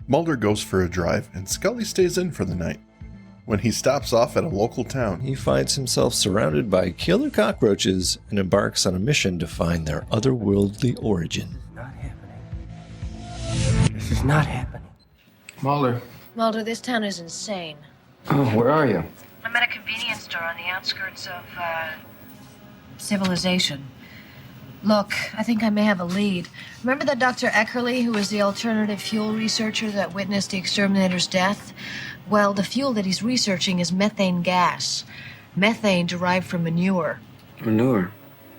Mulder goes for a drive, and Scully stays in for the night. When he stops off at a local town, He finds himself surrounded by killer cockroaches and embarks on a mission to find their otherworldly origin. Not happening. This is not happening. Mulder. Mulder, this town is insane. Oh, where are you? I'm at a convenience store on the outskirts of, civilization. Look, I think I may have a lead. Remember that Dr. Eckerly, who was the alternative fuel researcher that witnessed the exterminator's death? Well, the fuel that he's researching is methane gas. Methane derived from manure. Manure.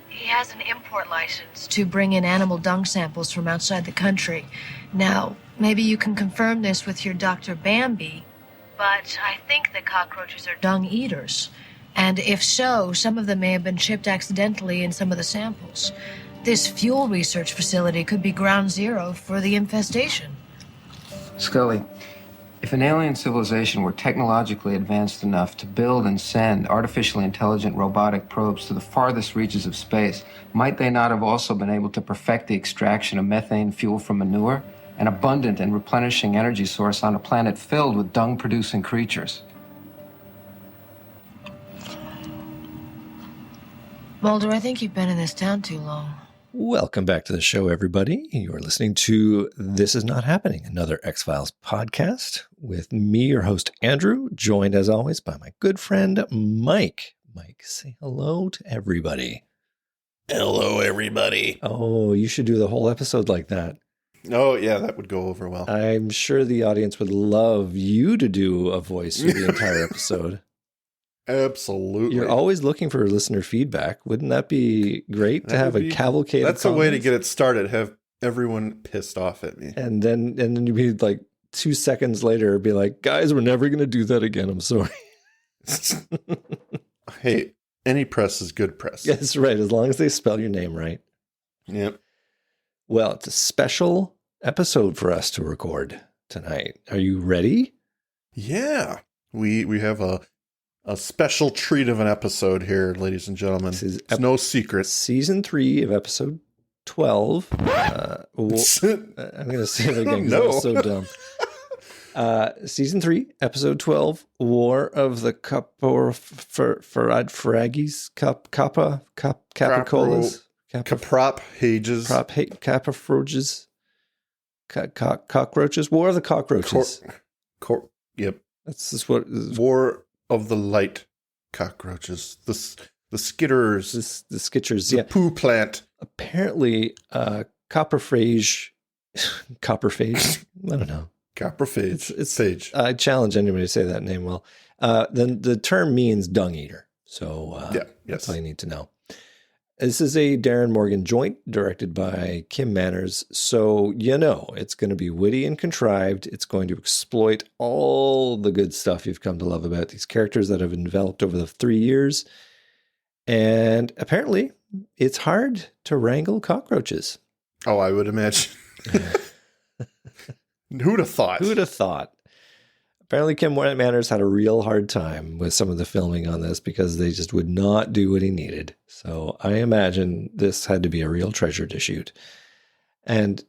He has an import license to bring in animal dung samples from outside the country. Now, maybe you can confirm this with your Dr. Bambi, but I think the cockroaches are dung eaters. And if so, some of them may have been shipped accidentally in some of the samples. This fuel research facility could be ground zero for the infestation. Scully, if an alien civilization were technologically advanced enough to build and send artificially intelligent robotic probes to the farthest reaches of space, might they not have also been able to perfect the extraction of methane fuel from manure, an abundant and replenishing energy source on a planet filled with dung-producing creatures? Mulder, I think you've been in this town too long. Welcome back to the show, everybody. You're listening to This Is Not Happening, another X-Files podcast with me, your host, Andrew, joined as always by my good friend, Mike. Mike, say hello to everybody. hello, everybody. Oh, you should do the whole episode like that. Oh, yeah, that would go over well. I'm sure the audience would love you to do a voice for the entire episode. Absolutely. You're always looking for listener feedback. Wouldn't that be great to have a cavalcade? That's a way to get it started. Have everyone pissed off at me. And then you'd be like 2 seconds later, be like, guys, we're never going to do that again. I'm sorry. Hey, any press is good press. That's right. As long as they spell your name right. Yep. Well, it's a special episode for us to record tonight. Are you ready? Yeah. We have a special treat of an episode here, ladies and gentlemen. It's no secret. Season 3 of episode 12. I'm going to say it again because No. that was so dumb. Season 3, episode 12, War of the Coprophages, Capricolas, Coprophages. Coprophages, cockroaches, War of the Cockroaches. Yep. That's just what War of the light cockroaches. The skitterers. the skitchers. The Yeah. poo plant. Apparently, Copprophage, I don't know. Coprophage. It's phage. I challenge anybody to say that name well. Then the term means dung eater. So that's all you need to know. This is a Darin Morgan joint directed by Kim Manners. So, it's going to be witty and contrived. It's going to exploit all the good stuff you've come to love about these characters that have been developed over the 3 years. And apparently, it's hard to wrangle cockroaches. Oh, I would imagine. Who'd have thought? Who'd have thought? Apparently, Kim Manners had a real hard time with some of the filming on this because they just would not do what he needed. So I imagine this had to be a real treasure to shoot. And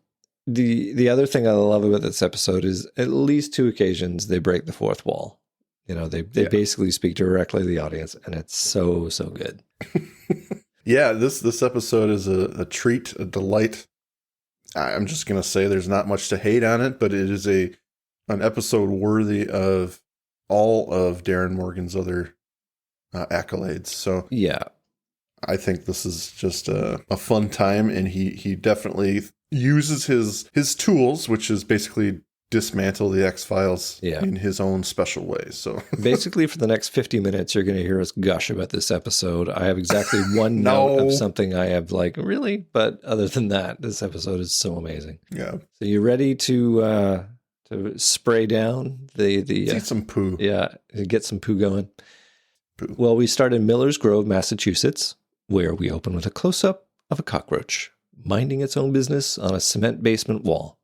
the other thing I love about this episode is at least 2 occasions they break the fourth wall. They basically speak directly to the audience, and it's so good. Yeah, this episode is a treat, a delight. I'm just going to say there's not much to hate on it, but it is an episode worthy of all of Darin Morgan's other accolades. So yeah, I think this is just a fun time, and he definitely uses his tools, which is basically dismantle the X-Files in his own special way. So basically for the next 50 minutes, you're going to hear us gush about this episode. I have exactly one note of something I have really, but other than that, this episode is so amazing. Yeah. So you ready to spray down see some poo? Yeah, get some poo going. Poo. Well, we start in Millers Grove, Massachusetts, where we open with a close-up of a cockroach minding its own business on a cement basement wall.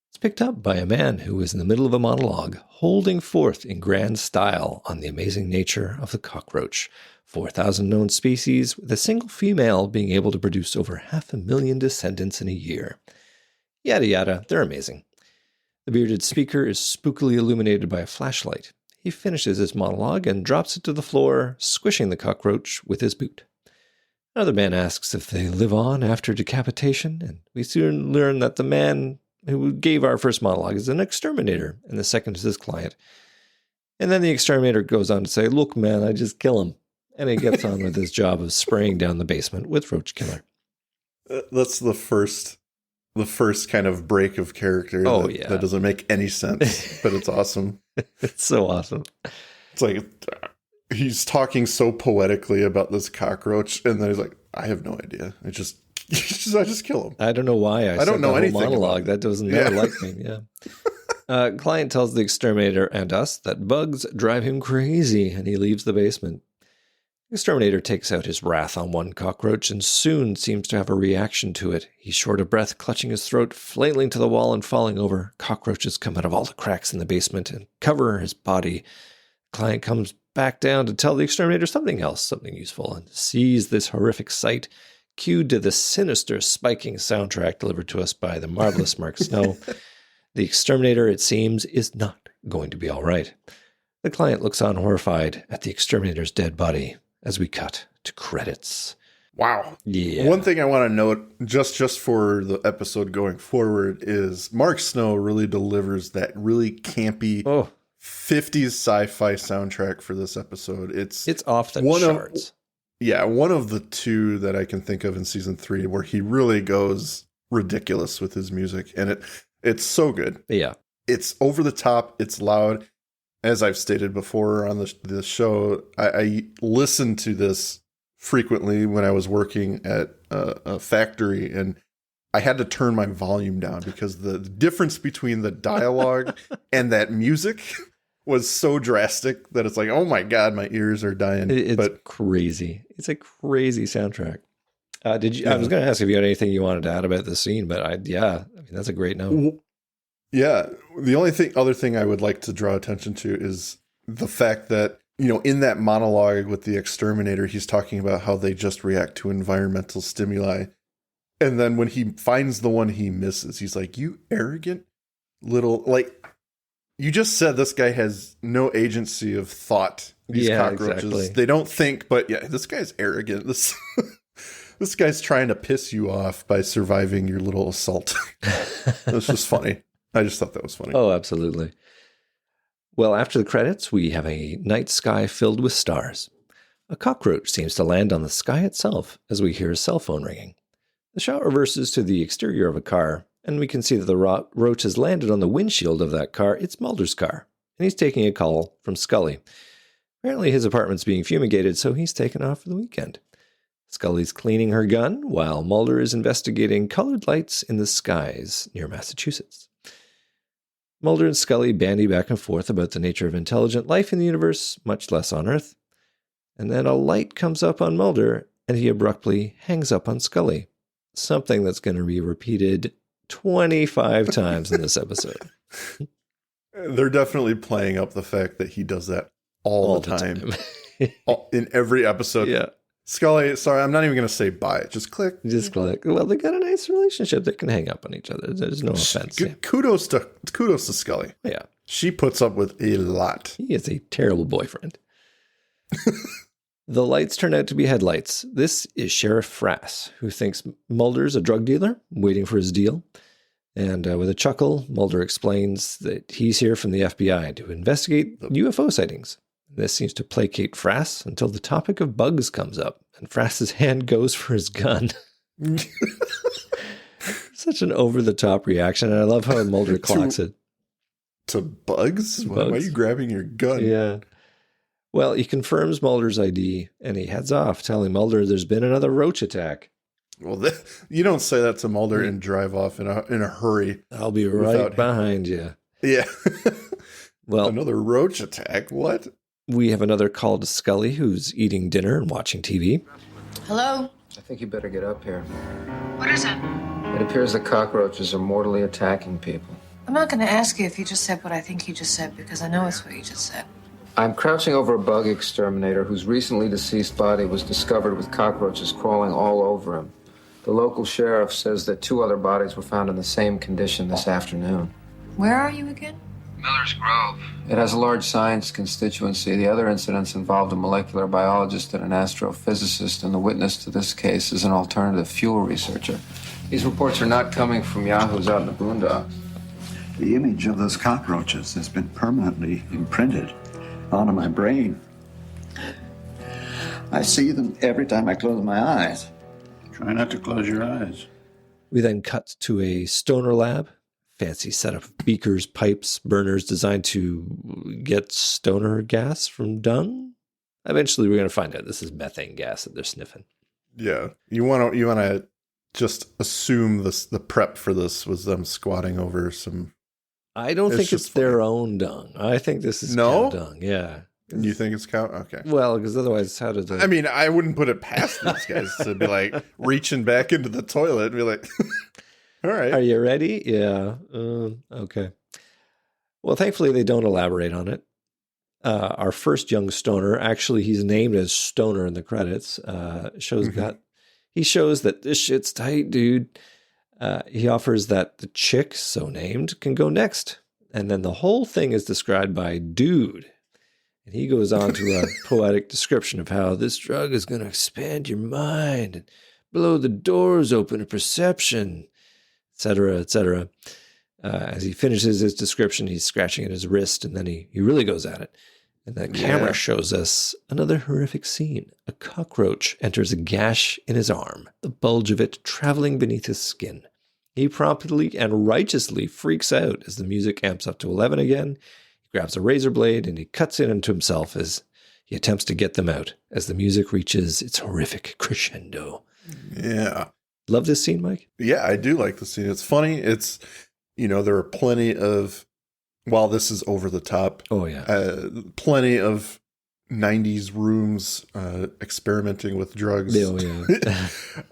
It's picked up by a man who is in the middle of a monologue, holding forth in grand style on the amazing nature of the cockroach. 4,000 known species, with a single female being able to produce over 500,000 descendants in a year. Yada yada, they're amazing. The bearded speaker is spookily illuminated by a flashlight. He finishes his monologue and drops it to the floor, squishing the cockroach with his boot. Another man asks if they live on after decapitation, and we soon learn that the man who gave our first monologue is an exterminator, and the second is his client. And then the exterminator goes on to say, "Look, man, I just kill him." And he gets on with his job of spraying down the basement with roach killer. That's the first kind of break of character. That doesn't make any sense, but it's awesome. It's so awesome. It's like he's talking so poetically about this cockroach, and then he's like, "I have no idea. I just kill him. I don't know why I don't know anything monologue. That doesn't never like me." Yeah. Client tells the exterminator and us that bugs drive him crazy, and he leaves the basement. The exterminator takes out his wrath on one cockroach and soon seems to have a reaction to it. He's short of breath, clutching his throat, flailing to the wall and falling over. Cockroaches come out of all the cracks in the basement and cover his body. Client comes back down to tell the exterminator something else, something useful, and sees this horrific sight, cued to the sinister spiking soundtrack delivered to us by the marvelous Mark Snow. The exterminator, it seems, is not going to be all right. The client looks on horrified at the exterminator's dead body as we cut to credits. Wow. Yeah. One thing I want to note, just for the episode going forward, is Mark Snow really delivers that really campy 50s sci-fi soundtrack for this episode. It's off the charts. One of the two that I can think of in season 3 where he really goes ridiculous with his music, and it's so good. Yeah. It's over the top. It's loud. As I've stated before on the show, I listened to this frequently when I was working at a factory, and I had to turn my volume down because the difference between the dialogue and that music was so drastic that it's like, oh my God, my ears are dying. It's crazy. It's a crazy soundtrack. I was going to ask if you had anything you wanted to add about the scene, but I mean, that's a great note. Yeah. The only other thing I would like to draw attention to is the fact that, in that monologue with the exterminator, he's talking about how they just react to environmental stimuli. And then when he finds the one he misses, he's like, "You arrogant little," like, you just said this guy has no agency of thought. These cockroaches, exactly. They don't think, but this guy's arrogant. This guy's trying to piss you off by surviving your little assault. That's just funny. I just thought that was funny. Oh, absolutely. Well, after the credits, we have a night sky filled with stars. A cockroach seems to land on the sky itself as we hear his cell phone ringing. The shot reverses to the exterior of a car, and we can see that the roach has landed on the windshield of that car. It's Mulder's car, and he's taking a call from Scully. Apparently his apartment's being fumigated, so he's taken off for the weekend. Scully's cleaning her gun, while Mulder is investigating colored lights in the skies near Massachusetts. Mulder and Scully bandy back and forth about the nature of intelligent life in the universe, much less on Earth. And then a light comes up on Mulder, and he abruptly hangs up on Scully. Something that's going to be repeated 25 times in this episode. They're definitely playing up the fact that he does that all the time. In every episode. Yeah. Scully, sorry, I'm not even going to say bye. Just click. Just click. Well, they got a nice relationship. They can hang up on each other. There's no offense. Kudos to Scully. Yeah. She puts up with a lot. He is a terrible boyfriend. The lights turn out to be headlights. This is Sheriff Frass, who thinks Mulder's a drug dealer waiting for his deal. And with a chuckle, Mulder explains that he's here from the FBI to investigate UFO sightings. This seems to placate Frass until the topic of bugs comes up, and Frass's hand goes for his gun. Such an over-the-top reaction, and I love how Mulder clocks it. To bugs? Why are you grabbing your gun? Yeah. Well, he confirms Mulder's ID, and he heads off, telling Mulder there's been another roach attack. Well, you don't say that to Mulder and drive off in a hurry. I'll be right behind you. Yeah. Well, another roach attack? What? We have another call to Scully, who's eating dinner and watching TV. Hello? I think you better get up here. What is it? It appears that cockroaches are mortally attacking people. I'm not going to ask you if you just said what I think you just said, because I know it's what you just said. I'm crouching over a bug exterminator whose recently deceased body was discovered with cockroaches crawling all over him. The local sheriff says that 2 other bodies were found in the same condition this afternoon. Where are you again? Miller's Grove. It has a large science constituency. The other incidents involved a molecular biologist and an astrophysicist, and the witness to this case is an alternative fuel researcher. These reports are not coming from yahoos out in the boondocks. The image of those cockroaches has been permanently imprinted onto my brain. I see them every time I close my eyes. Try not to close your eyes. We then cut to a stoner lab. Fancy setup of beakers, pipes, burners designed to get stoner gas from dung. Eventually, we're going to find out this is methane gas that they're sniffing. Yeah, you want to just assume the prep for this was them squatting over some. I don't think it's their own dung. I think this is cow dung. Yeah. You think it's cow? Okay. Well, because otherwise, how did they... I mean, I wouldn't put it past these guys to be like reaching back into the toilet and be like, all right. Are you ready? Yeah. Okay. Well, thankfully, they don't elaborate on it. Our first young stoner, actually, he's named as Stoner in the credits, he shows that this shit's tight, dude. He offers that the chick, so named, can go next. And then the whole thing is described by Dude. And he goes on to a poetic description of how this drug is going to expand your mind and blow the doors open to perception, etc., etc. As he finishes his description, he's scratching at his wrist, and then he really goes at it. And the camera shows us another horrific scene. A cockroach enters a gash in his arm, the bulge of it traveling beneath his skin. He promptly and righteously freaks out as the music amps up to 11 again. He grabs a razor blade and he cuts it into himself as he attempts to get them out as the music reaches its horrific crescendo. Yeah. Love this scene, Mike? Yeah, I do like the scene. It's funny. It's, there are plenty of, while this is over the top. Oh, yeah. Plenty of 90s rooms experimenting with drugs. Oh,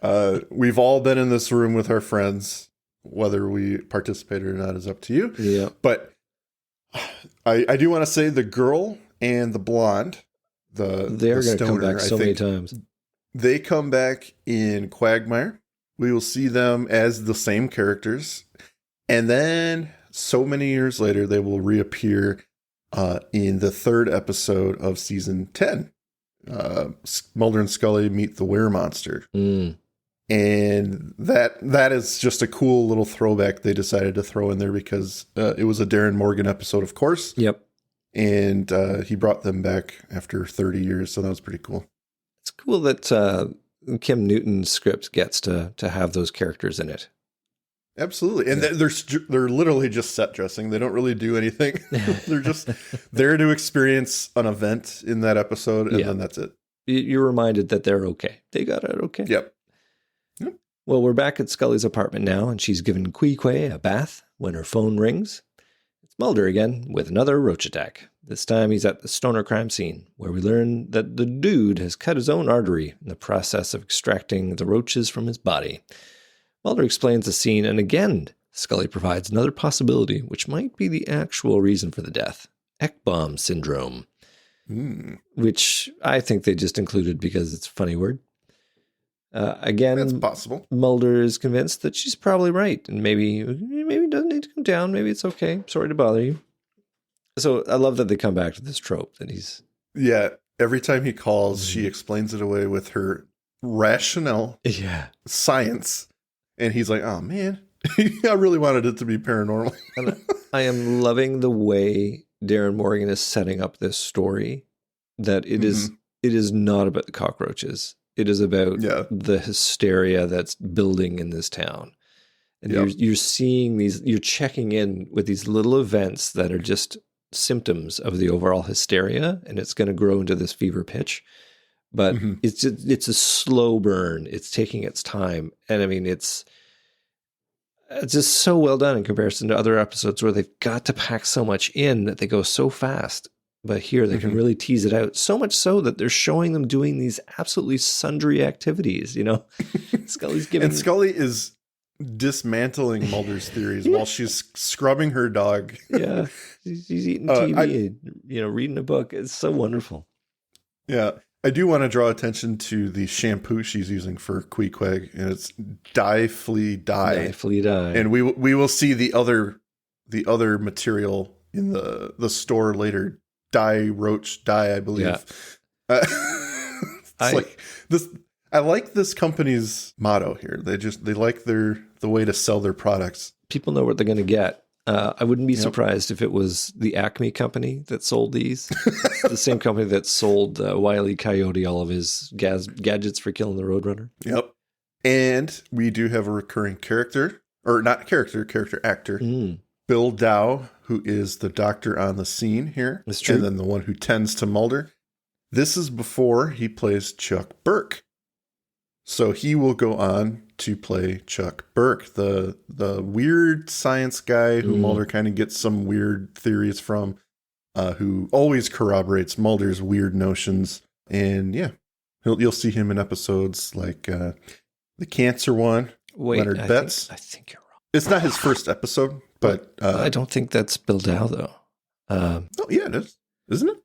yeah. We've all been in this room with our friends. Whether we participate or not is up to you. Yeah. But I do want to say the girl and the blonde, they're going to come back so many times. They come back in Quagmire. We will see them as the same characters. And then so many years later, they will reappear in the third episode of season 10. Mulder and Scully meet the were-monster. Mm. And that is just a cool little throwback they decided to throw in there because it was a Darin Morgan episode, of course. Yep. And he brought them back after 30 years, so that was pretty cool. It's cool that Kim Newton's script gets to have those characters in it. Absolutely. And they're literally just set dressing. They don't really do anything. They're just there to experience an event in that episode, and then that's it. You're reminded that they're okay. They got it okay. Yep. Well, we're back at Scully's apartment now, and she's given Queequeg a bath when her phone rings. It's Mulder again with another roach attack. This time he's at the stoner crime scene, where we learn that the dude has cut his own artery in the process of extracting the roaches from his body. Mulder explains the scene, and again, Scully provides another possibility, which might be the actual reason for the death. Ekbom syndrome, which I think they just included because it's a funny word. Again, that's possible. Mulder is convinced that she's probably right, and maybe it doesn't need to come down. Maybe it's okay. Sorry to bother you. So I love that they come back to this trope that he's... Yeah, every time he calls, she explains it away with her rationale science. And he's like, oh, man, I really wanted it to be paranormal. And I am loving the way Darin Morgan is setting up this story, that it is not about the cockroaches. It is about the hysteria that's building in this town. And you're seeing you're checking in with these little events that are just symptoms of the overall hysteria, and it's going to grow into this fever pitch. But it's a slow burn. It's taking its time. And I mean, it's just so well done in comparison to other episodes where they've got to pack so much in that they go so fast. But here they can really tease it out, so much so that they're showing them doing these absolutely sundry activities, Scully's giving... And Scully is dismantling Mulder's theories while she's scrubbing her dog. Yeah, she's eating TV, reading a book. It's so wonderful. Yeah, I do want to draw attention to the shampoo she's using for Queequeg, and it's Dye Flea Dye. Dye Flea Dye. And we will see the other the other material in the store later, roach, I believe. Yeah. It's like this. I like this company's motto here. They like the way to sell their products. People know what they're going to get. I wouldn't be surprised if it was the Acme company that sold these. It's the same company that sold Wile E. Coyote all of his gadgets for killing the Roadrunner. Yep. And we do have a recurring character, or not character actor, Bill Dow, who is the doctor on the scene here. That's true. And then the one who tends to Mulder. This is before he plays Chuck Burke. So he will go on to play Chuck Burke, the weird science guy who Mulder kind of gets some weird theories from, who always corroborates Mulder's weird notions. And yeah, you'll see him in episodes like the cancer one, Leonard Betts. I think you're wrong. It's not his first episode, but I don't think that's Bill Dow, though. Oh, yeah, it is. Isn't it?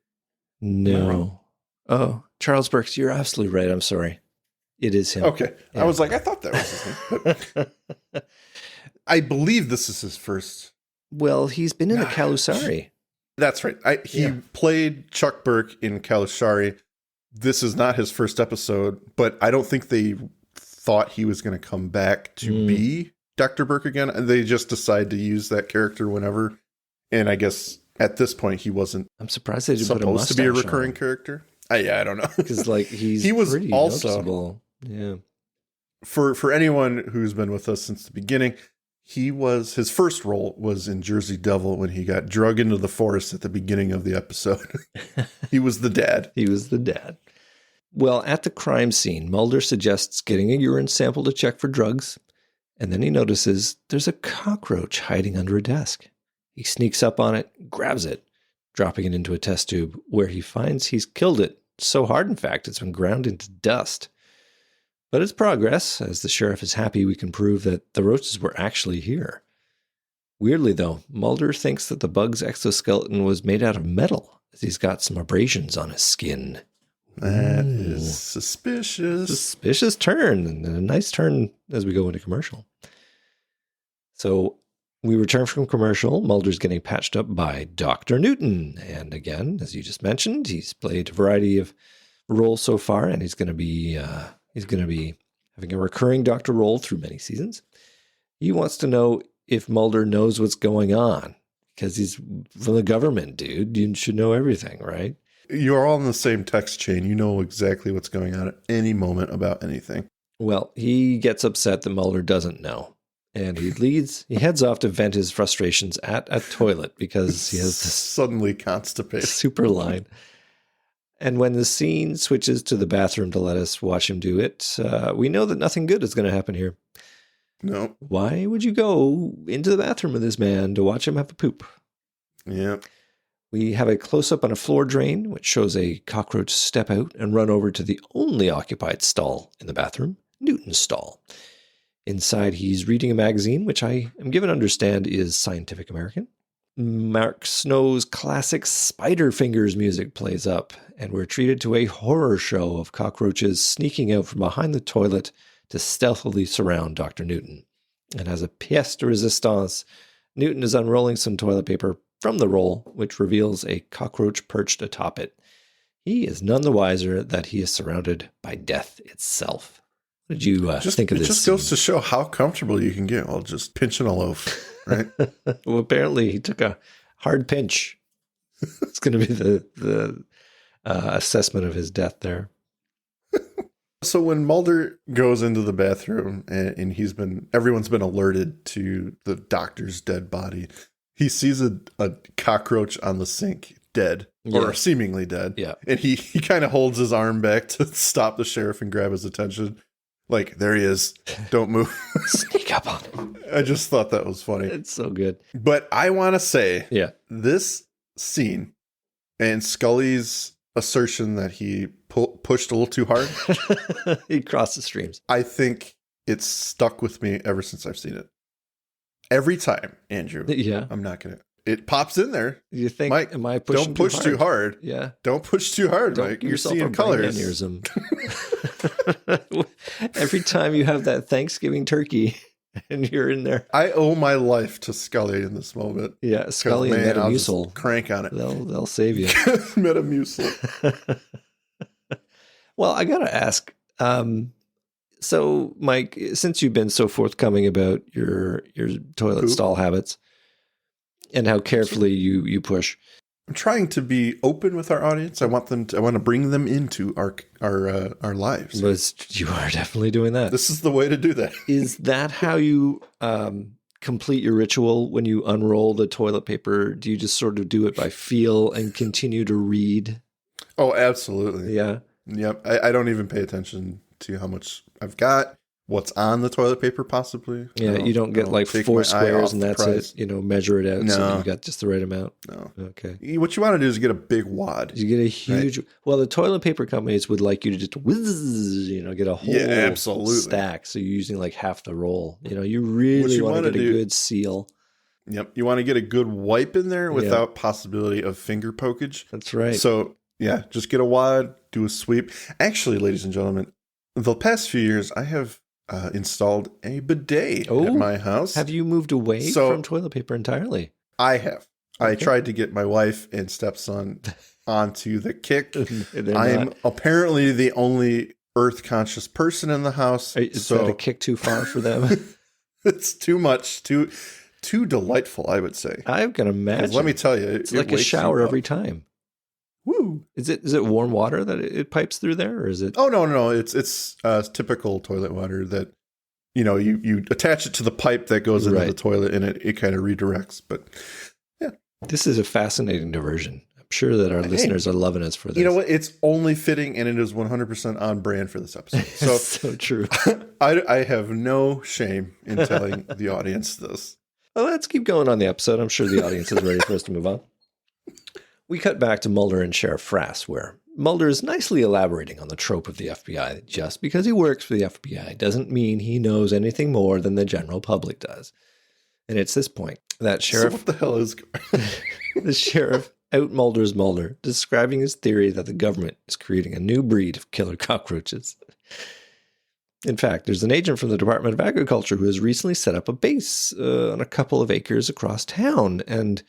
No. Oh, Charles Burks, you're absolutely right. I'm sorry. It is him. Okay. Yeah. I was like, I thought that was his name. But I believe this is his first. Well, he's been in the Kalusari. That's right. He played Chuck Burke in Kalusari. This is not his first episode, but I don't think they thought he was going to come back to be Dr. Burke again. And they just decided to use that character whenever. And I guess at this point, he wasn't I'm surprised they didn't put a supposed to be a mustache recurring on. character. I don't know. Because like he was pretty also noticeable. Yeah. For anyone who's been with us since the beginning, his first role was in Jersey Devil when he got drug into the forest at the beginning of the episode. He was the dad. He was the dad. Well, at the crime scene, Mulder suggests getting a urine sample to check for drugs, and then he notices there's a cockroach hiding under a desk. He sneaks up on it, grabs it, dropping it into a test tube, where he finds he's killed it. So hard, in fact, it's been ground into dust. But it's progress, as the sheriff is happy we can prove that the roaches were actually here. Weirdly, though, Mulder thinks that the bug's exoskeleton was made out of metal, as he's got some abrasions on his skin. That is suspicious. Suspicious turn, and a nice turn as we go into commercial. So we return from commercial. Mulder's getting patched up by Dr. Newton. And again, as you just mentioned, he's played a variety of roles so far, and he's going to be having a recurring doctor role through many seasons. He wants to know if Mulder knows what's going on, because he's from the government, dude. You should know everything, right? You're all in the same text chain. You know exactly what's going on at any moment about anything. Well, he gets upset that Mulder doesn't know. And he heads off to vent his frustrations at a toilet because he has this suddenly constipated super line. And when the scene switches to the bathroom to let us watch him do it, we know that nothing good is going to happen here. No. Why would you go into the bathroom with this man to watch him have a poop? Yeah. We have a close-up on a floor drain, which shows a cockroach step out and run over to the only occupied stall in the bathroom, Newton's stall. Inside, he's reading a magazine, which I am given to understand is Scientific American. Mark Snow's classic Spider Fingers music plays up, and we're treated to a horror show of cockroaches sneaking out from behind the toilet to stealthily surround Dr. Newton. And as a pièce de résistance, Newton is unrolling some toilet paper from the roll, which reveals a cockroach perched atop it. He is none the wiser that he is surrounded by death itself. What did you think of this? It just goes to show how comfortable you can get while just pinching a loaf, right? Well, apparently he took a hard pinch. It's going to be the assessment of his death there. So when Mulder goes into the bathroom and everyone's been alerted to the doctor's dead body, he sees a cockroach on the sink, dead, or seemingly dead. Yeah. And he kind of holds his arm back to stop the sheriff and grab his attention. Like, there he is. Don't move. Sneak up on him. I just thought that was funny. It's so good. But I want to say, this scene and Scully's assertion that he pushed a little too hard. He crossed the streams. I think it's stuck with me ever since I've seen it. Every time, Andrew. Yeah. I'm not going to. It pops in there. You think, Mike, am I pushing don't push too hard. Yeah. Don't push too hard, Don't Mike. give You're yourself seeing a colors. Aneurysm. Every time you have that Thanksgiving turkey and you're in there. I owe my life to Scully in this moment. Yeah, Scully and Metamucil. Crank on it. They'll save you. Metamucil. Well, I got to ask. So, Mike, since you've been so forthcoming about your toilet stall habits and how carefully you push, I'm trying to be open with our audience. I want to bring them into our lives. But you are definitely doing that. This is the way to do that. Is that how you complete your ritual when you unroll the toilet paper? Do you just sort of do it by feel and continue to read? Oh, absolutely. Yeah. Yep. I don't even pay attention to how much I've got, what's on the toilet paper possibly. Yeah, you don't get like 4 squares and that's it. Measure it out so you've got just the right amount. No. Okay. What you want to do is get a big wad. You get a huge... Right? Well, the toilet paper companies would like you to just whiz, get a whole stack. So you're using like half the roll. You really want to get a good seal. Yep. You want to get a good wipe in there without possibility of finger pokage. That's right. So yeah, just get a wad, do a sweep. Actually, ladies and gentlemen, the past few years, I have installed a bidet at my house. Have you moved away from toilet paper entirely? I have. Okay. I tried to get my wife and stepson onto the kick. I'm apparently the only earth-conscious person in the house. Is that a kick too far for them? It's too much. Too delightful, I would say. I can imagine. Let me tell you. It's like a shower every time. Woo! Is it warm water that it pipes through there, or is it? Oh no! It's typical toilet water that you attach it to the pipe that goes into the toilet and it kind of redirects. But yeah, this is a fascinating diversion. I'm sure that our listeners are loving us for this. You know what? It's only fitting, and it is 100% on brand for this episode. So so true. I have no shame in telling the audience this. Well, let's keep going on the episode. I'm sure the audience is ready for us to move on. We cut back to Mulder and Sheriff Frass, where Mulder is nicely elaborating on the trope of the FBI. Just because he works for the FBI doesn't mean he knows anything more than the general public does. And it's this point that Sheriff... So what the hell is... the sheriff out Mulder's Mulder, describing his theory that the government is creating a new breed of killer cockroaches. In fact, there's an agent from the Department of Agriculture who has recently set up a base on a couple of acres across town, and...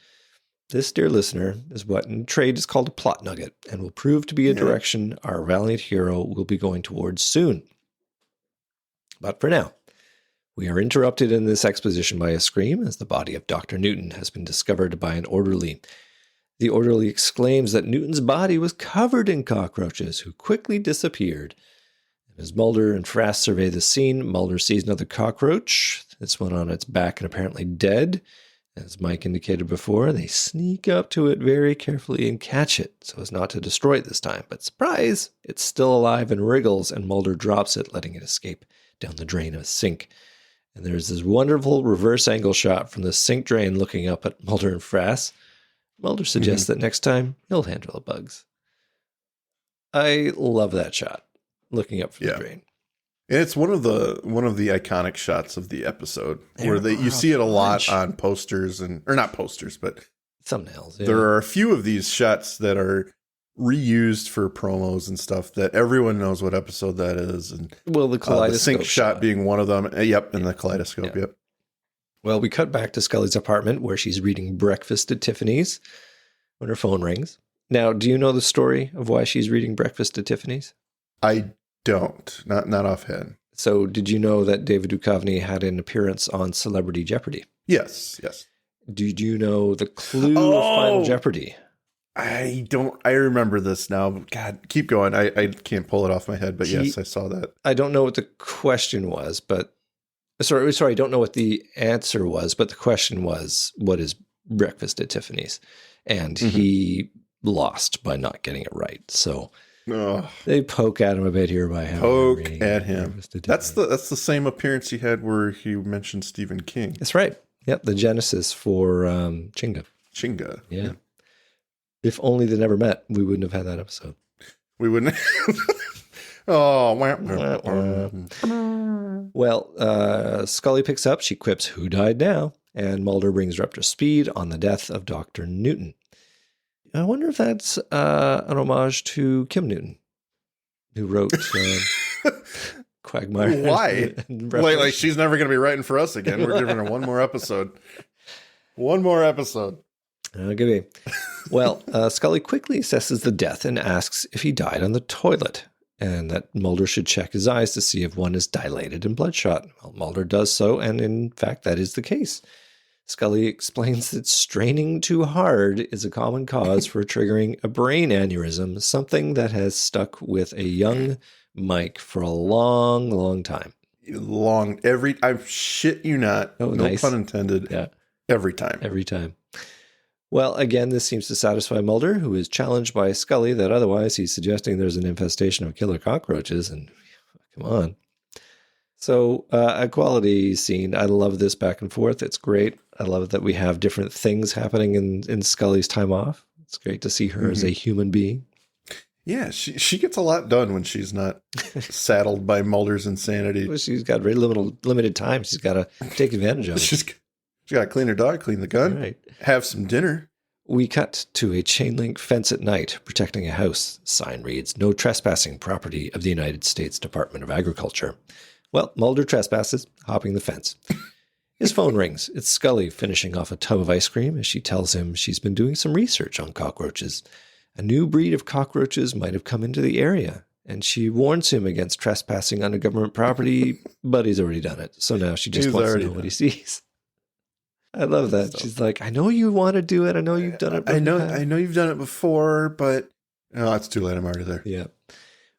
this, dear listener, is what in trade is called a plot nugget and will prove to be a direction our valiant hero will be going towards soon. But for now, we are interrupted in this exposition by a scream as the body of Dr. Newton has been discovered by an orderly. The orderly exclaims that Newton's body was covered in cockroaches who quickly disappeared. And as Mulder and Frass survey the scene, Mulder sees another cockroach, this one on its back and apparently dead. As Mike indicated before, they sneak up to it very carefully and catch it so as not to destroy it this time. But surprise, it's still alive and wriggles, and Mulder drops it, letting it escape down the drain of a sink. And there's this wonderful reverse angle shot from the sink drain looking up at Mulder and Frass. Mulder suggests that next time he'll handle the bugs. I love that shot, looking up from the drain. And it's one of the iconic shots of the episode where you see it a lot on posters or not posters, but thumbnails. There are a few of these shots that are reused for promos and stuff that everyone knows what episode that is. And the kaleidoscope the sink shot being one of them. Yep, and the kaleidoscope. Yep. Well, we cut back to Scully's apartment where she's reading Breakfast at Tiffany's when her phone rings. Now, do you know the story of why she's reading Breakfast at Tiffany's? I don't. Not offhand. So did you know that David Duchovny had an appearance on Celebrity Jeopardy? Yes. Did you know the clue of Final Jeopardy? I don't. I remember this now. God, keep going. I can't pull it off my head, but yes, I saw that. I don't know what the question was, but... Sorry, I don't know what the answer was, but the question was, what is Breakfast at Tiffany's? And he lost by not getting it right. So... they poke at him a bit here by having poke at him. That's the same appearance he had where he mentioned Stephen King. That's right. Yep, the genesis for Chinga. Chinga. Yeah. If only they never met, we wouldn't have had that episode. We wouldn't. Well, Scully picks up. She quips, "Who died now?" And Mulder brings her up to speed on the death of Dr. Newton. I wonder if that's an homage to Kim Newton, who wrote Quagmire. Why? Like she's never going to be writing for us again. We're giving her one more episode. One more episode. Okay. Well, Scully quickly assesses the death and asks if he died on the toilet, and that Mulder should check his eyes to see if one is dilated and bloodshot. Well, Mulder does so, and in fact, that is the case. Scully explains that straining too hard is a common cause for triggering a brain aneurysm, something that has stuck with a young Mike for a long, long time. I shit you not. Oh, no nice. Pun intended. Yeah. Every time. Every time. Well, again, this seems to satisfy Mulder, who is challenged by Scully that otherwise he's suggesting there's an infestation of killer cockroaches, and come on. So, a quality scene. I love this back and forth. It's great. I love that we have different things happening in Scully's time off. It's great to see her as a human being. Yeah, she gets a lot done when she's not saddled by Mulder's insanity. Well, she's got very limited time. She's got to take advantage of it. She's got to clean her dog, clean the gun, right. Have some dinner. We cut to a chain link fence at night protecting a house. Sign reads, "No trespassing, property of the United States Department of Agriculture." Well, Mulder trespasses, hopping the fence. His phone rings. It's Scully finishing off a tub of ice cream as she tells him she's been doing some research on cockroaches. A new breed of cockroaches might have come into the area, and she warns him against trespassing on a government property, but he's already done it. So now she just wants to know what he sees. I love that. She's like, I know you want to do it. I know you've done it before. I know you've done it before, but it's too late. I'm already there. Yeah.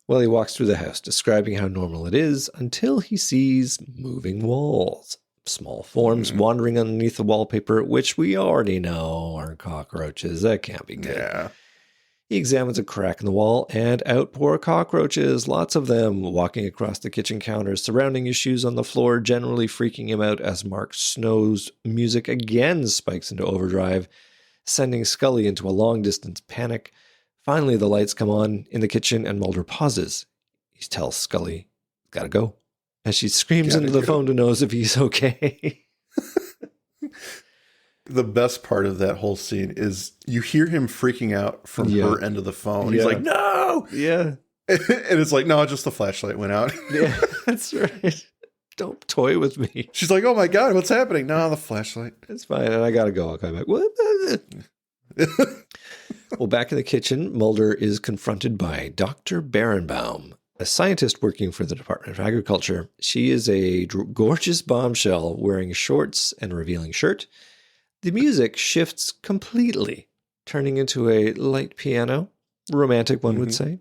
Well, he walks through the house, describing how normal it is, until he sees moving walls. Small forms wandering underneath the wallpaper, which we already know are cockroaches. That can't be good. Yeah. He examines a crack in the wall, and out pour cockroaches, lots of them, walking across the kitchen counter, surrounding his shoes on the floor, generally freaking him out as Mark Snow's music again spikes into overdrive, sending Scully into a long-distance panic. Finally, the lights come on in the kitchen, and Mulder pauses. He tells Scully, "Gotta go," as she screams into the phone to know if he's okay. The best part of that whole scene is you hear him freaking out from her end of the phone. He's like, "No!" Yeah. And it's like, "No, just the flashlight went out." Yeah, that's right. Don't toy with me. She's like, "Oh my God, what's happening?" "No, the flashlight." It's fine. And I got to go. I'll come back. What? Well, back in the kitchen, Mulder is confronted by Dr. Barenbaum, a scientist working for the Department of Agriculture. She is a gorgeous bombshell wearing shorts and a revealing shirt. The music shifts completely, turning into a light piano, romantic one would say.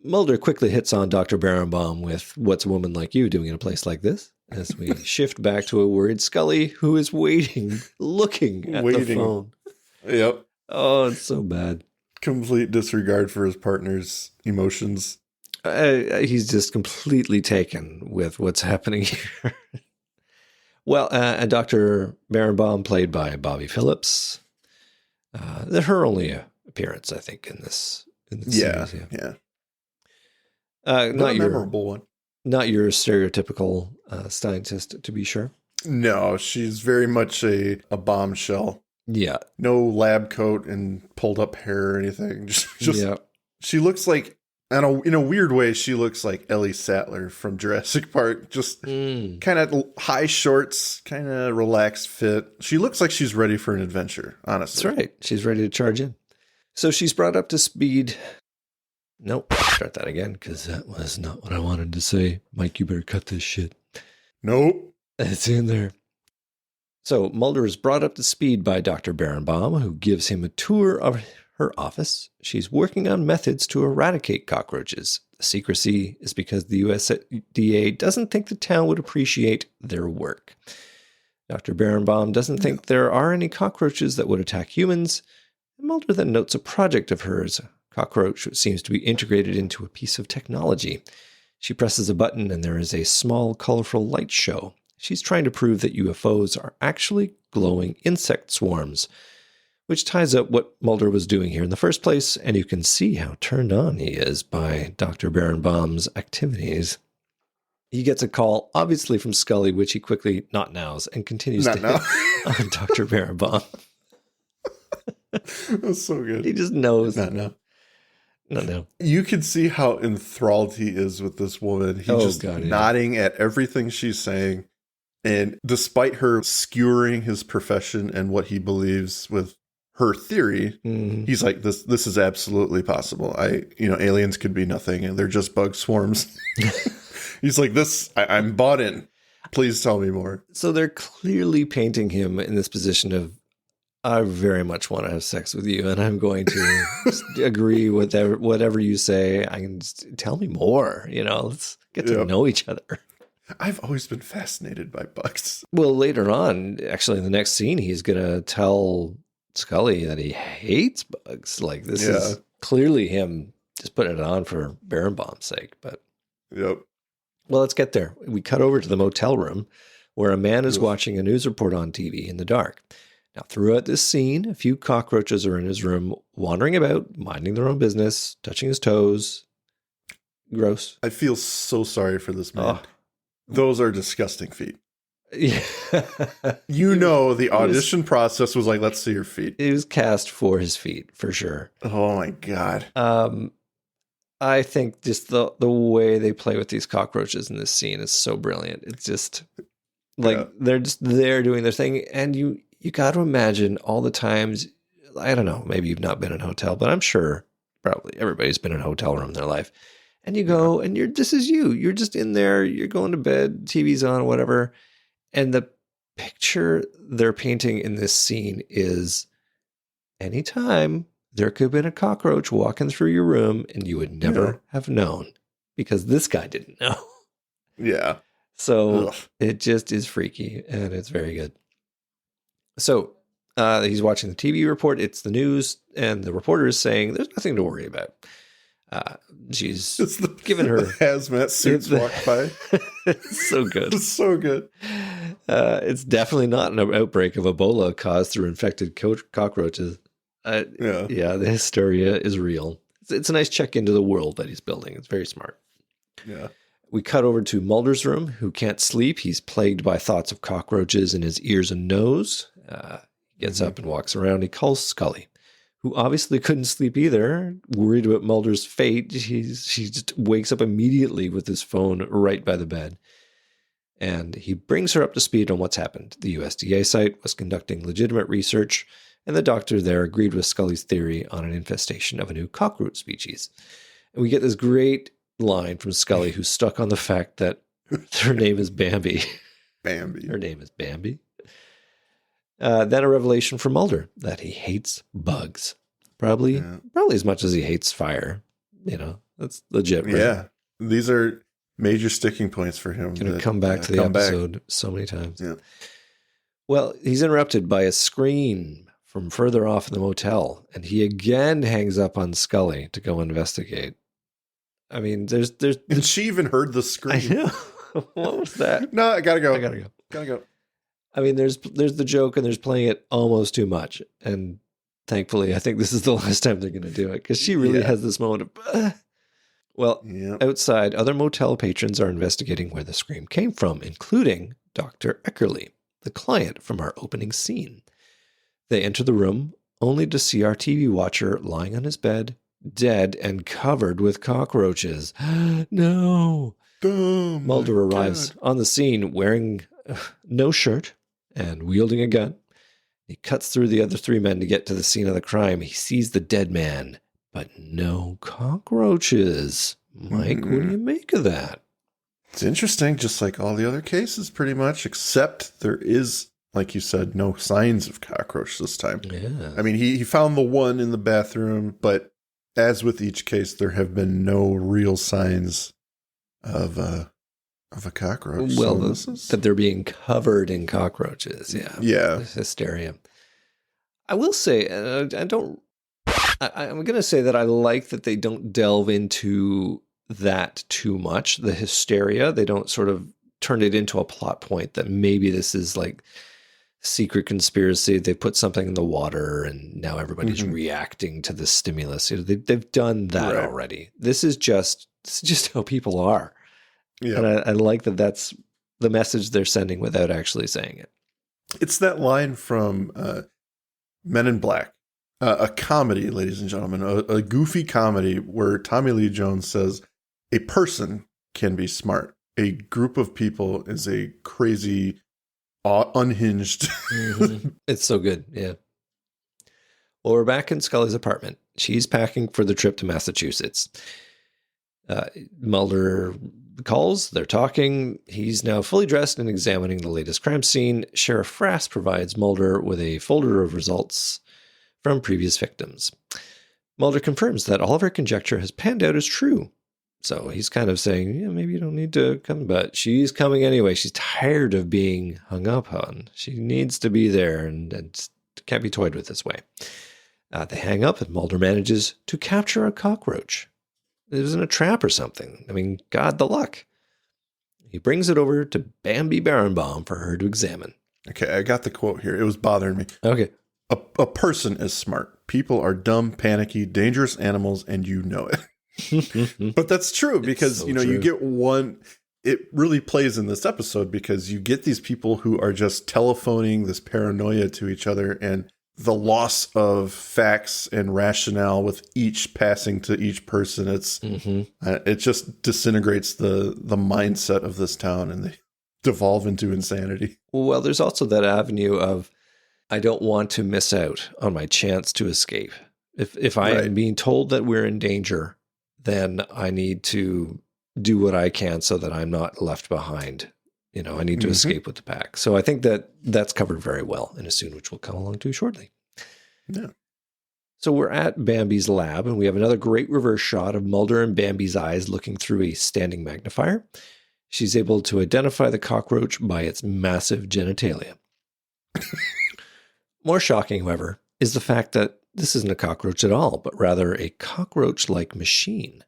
Mulder quickly hits on Dr. Barenbaum with "What's a woman like you doing in a place like this?" as we shift back to a worried Scully who is looking at the phone. Yep. Oh, it's so bad. Complete disregard for his partner's emotions. He's just completely taken with what's happening here. Well, and Dr. Barenbaum, played by Bobby Phillips, her only appearance, I think, in this series. Yeah. Not your memorable one. Not your stereotypical scientist, to be sure. No, she's very much a bombshell. Yeah. No lab coat and pulled up hair or anything. Just she looks like, in a weird way, she looks like Ellie Sattler from Jurassic Park. Just kind of high shorts, kind of relaxed fit. She looks like she's ready for an adventure, honestly. That's right. She's ready to charge in. So she's brought up to speed. Nope. Start that again, because that was not what I wanted to say. Mike, you better cut this shit. Nope. It's in there. So Mulder is brought up to speed by Dr. Barenbaum, who gives him a tour of her office. She's working on methods to eradicate cockroaches. The secrecy is because the USDA doesn't think the town would appreciate their work. Dr. Barenbaum doesn't think there are any cockroaches that would attack humans. Mulder then notes a project of hers, a cockroach which seems to be integrated into a piece of technology. She presses a button and there is a small, colorful light show. She's trying to prove that UFOs are actually glowing insect swarms, which ties up what Mulder was doing here in the first place, and you can see how turned on he is by Dr. Barenbaum's activities. He gets a call, obviously from Scully, which he quickly not nows and continues to hit on Dr. Barenbaum. That's so good. He just knows. Not now. No. You can see how enthralled he is with this woman. He's nodding at everything she's saying. And despite her skewering his profession and what he believes with her theory, he's like, this is absolutely possible. Aliens could be nothing and they're just bug swarms. He's like, I'm bought in. Please tell me more. So they're clearly painting him in this position of, I very much want to have sex with you, and I'm going to agree with whatever you say. I can just tell me more. Let's get to know each other. I've always been fascinated by bugs. Well, later on, actually, in the next scene, he's going to tell Scully that he hates bugs. Like, this is clearly him just putting it on for Berenbaum's sake. But Yep. Well, let's get there. We cut over to the motel room where a man is watching a news report on TV in the dark. Now, throughout this scene, a few cockroaches are in his room, wandering about, minding their own business, touching his toes. Gross. I feel so sorry for this man. Those are disgusting feet. Yeah. The audition process was like, let's see your feet. It was cast for his feet, for sure. Oh, my God. I think just the way they play with these cockroaches in this scene is so brilliant. It's just like they're just there doing their thing. And you got to imagine all the times, I don't know, maybe you've not been in a hotel, but I'm sure probably everybody's been in a hotel room in their life. And you go, and this is you. You're just in there. You're going to bed. TV's on, whatever. And the picture they're painting in this scene is anytime there could have been a cockroach walking through your room and you would never have known because this guy didn't know. Yeah. So it just is freaky and it's very good. So he's watching the TV report. It's the news and the reporter is saying there's nothing to worry about. She's given her hazmat suits walk by. It's so good. It's so good. It's definitely not an outbreak of Ebola caused through infected cockroaches. The hysteria is real. It's a nice check into the world that he's building. It's very smart. Yeah. We cut over to Mulder's room, who can't sleep. He's plagued by thoughts of cockroaches in his ears and nose. He gets up and walks around. He calls Scully, who obviously couldn't sleep either, worried about Mulder's fate. She just wakes up immediately with his phone right by the bed. And he brings her up to speed on what's happened. The USDA site was conducting legitimate research, and the doctor there agreed with Scully's theory on an infestation of a new cockroach species. And we get this great line from Scully, who's stuck on the fact that her name is Bambi. Bambi. Her name is Bambi. Then a revelation from Mulder that he hates bugs. Probably as much as he hates fire. That's legit. Right? Yeah. These are major sticking points for him. Going to come back to the episode so many times. Yeah. Well, he's interrupted by a scream from further off in the motel, and he again hangs up on Scully to go investigate. I mean, there's and she even heard the scream. I know. What was that? No, I gotta go. I mean, there's the joke, and there's playing it almost too much, and thankfully, I think this is the last time they're going to do it because she really has this moment of. Well, outside, other motel patrons are investigating where the scream came from, including Dr. Eckerly, the client from our opening scene. They enter the room only to see our TV watcher lying on his bed, dead and covered with cockroaches. No. Oh, Mulder arrives on the scene wearing no shirt and wielding a gun. He cuts through the other three men to get to the scene of the crime. He sees the dead man, but no cockroaches. Mike, what do you make of that? It's interesting, just like all the other cases pretty much, except there is, like you said, no signs of cockroach this time. Yeah. I mean, he found the one in the bathroom, but as with each case, there have been no real signs of a cockroach. Well, that they're being covered in cockroaches. Yeah. Yeah. Hysteria. I will say, I'm going to say that I like that they don't delve into that too much, the hysteria. They don't sort of turn it into a plot point that maybe this is like secret conspiracy. They put something in the water and now everybody's reacting to the stimulus. They've done that already. This is just how people are. Yeah. And I like that that's the message they're sending without actually saying it. It's that line from Men in Black A comedy, ladies and gentlemen, a goofy comedy where Tommy Lee Jones says a person can be smart. A group of people is a crazy, unhinged. Mm-hmm. It's so good. Yeah. Well, we're back in Scully's apartment. She's packing for the trip to Massachusetts. Mulder calls. They're talking. He's now fully dressed and examining the latest crime scene. Sheriff Frass provides Mulder with a folder of results from previous victims. Mulder confirms that all of her conjecture has panned out as true. So he's kind of saying, yeah, maybe you don't need to come, but she's coming anyway. She's tired of being hung up on. She needs to be there and can't be toyed with this way. They hang up and Mulder manages to capture a cockroach. It was in a trap or something. I mean, God, the luck. He brings it over to Bambi Berenbaum for her to examine. Okay, I got the quote here. It was bothering me. Okay. A person is smart. People are dumb, panicky, dangerous animals, and you know it. But that's true because, so true. You get one... It really plays in this episode because you get these people who are just telephoning this paranoia to each other, and the loss of facts and rationale with each passing to each person. It's it just disintegrates the mindset of this town, and they devolve into insanity. Well, there's also that avenue of, I don't want to miss out on my chance to escape. If I am being told that we're in danger, then I need to do what I can so that I'm not left behind. I need to escape with the pack. So I think that that's covered very well in a scene which we'll come along to shortly. Yeah. So we're at Bambi's lab, and we have another great reverse shot of Mulder and Bambi's eyes looking through a standing magnifier. She's able to identify the cockroach by its massive genitalia. More shocking, however, is the fact that this isn't a cockroach at all, but rather a cockroach-like machine.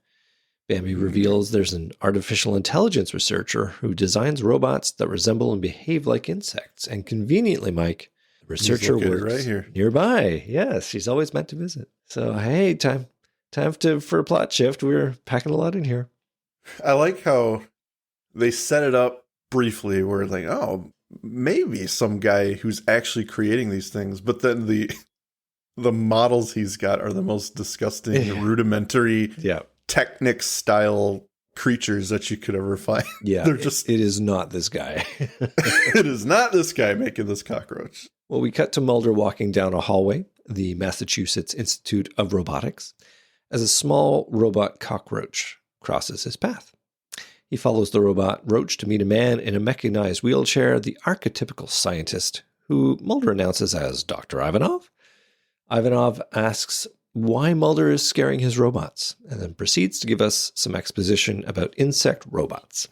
Bambi reveals there's an artificial intelligence researcher who designs robots that resemble and behave like insects. And conveniently, Mike, the researcher works right here nearby. Yes, she's always meant to visit. So, hey, time for a plot shift. We're packing a lot in here. I like how they set it up briefly where like, oh, maybe some guy who's actually creating these things, but then the models he's got are the most disgusting, rudimentary, Technic style creatures that you could ever find. Yeah, they're just. It is not this guy. It is not this guy making this cockroach. Well, we cut to Mulder walking down a hallway, the Massachusetts Institute of Robotics, as a small robot cockroach crosses his path. He follows the robot roach to meet a man in a mechanized wheelchair, the archetypical scientist, who Mulder announces as Dr. Ivanov. Ivanov asks why Mulder is scaring his robots, and then proceeds to give us some exposition about insect robots.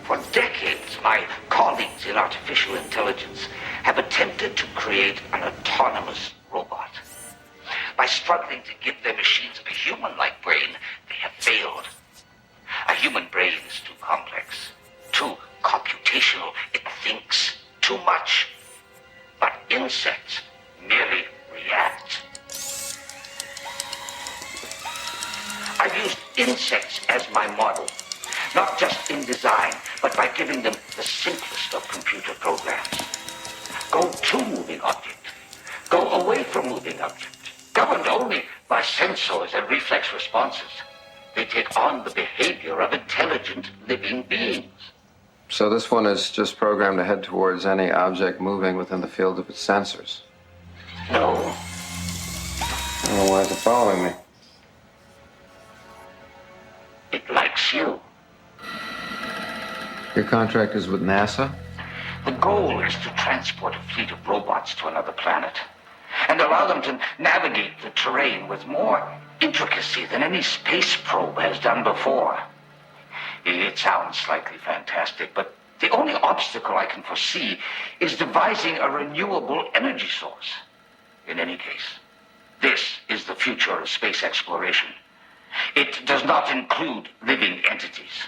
For decades, my colleagues in artificial intelligence have attempted to create an autonomous robot. By struggling to give their machines a human-like brain, they have failed. A human brain is too complex, too computational. It thinks too much. But insects merely react. I've used insects as my model, not just in design, but by giving them the simplest of computer programs. Go to moving object. Go away from moving object. Governed only by sensors and reflex responses. They take on the behavior of intelligent living beings. So this one is just programmed to head towards any object moving within the field of its sensors? No. Well, why is it following me? It likes you. Your contract is with NASA? The goal is to transport a fleet of robots to another planet and allow them to navigate the terrain with more intricacy than any space probe has done before. It sounds slightly fantastic, but the only obstacle I can foresee is devising a renewable energy source. In any case, this is the future of space exploration. It does not include living entities.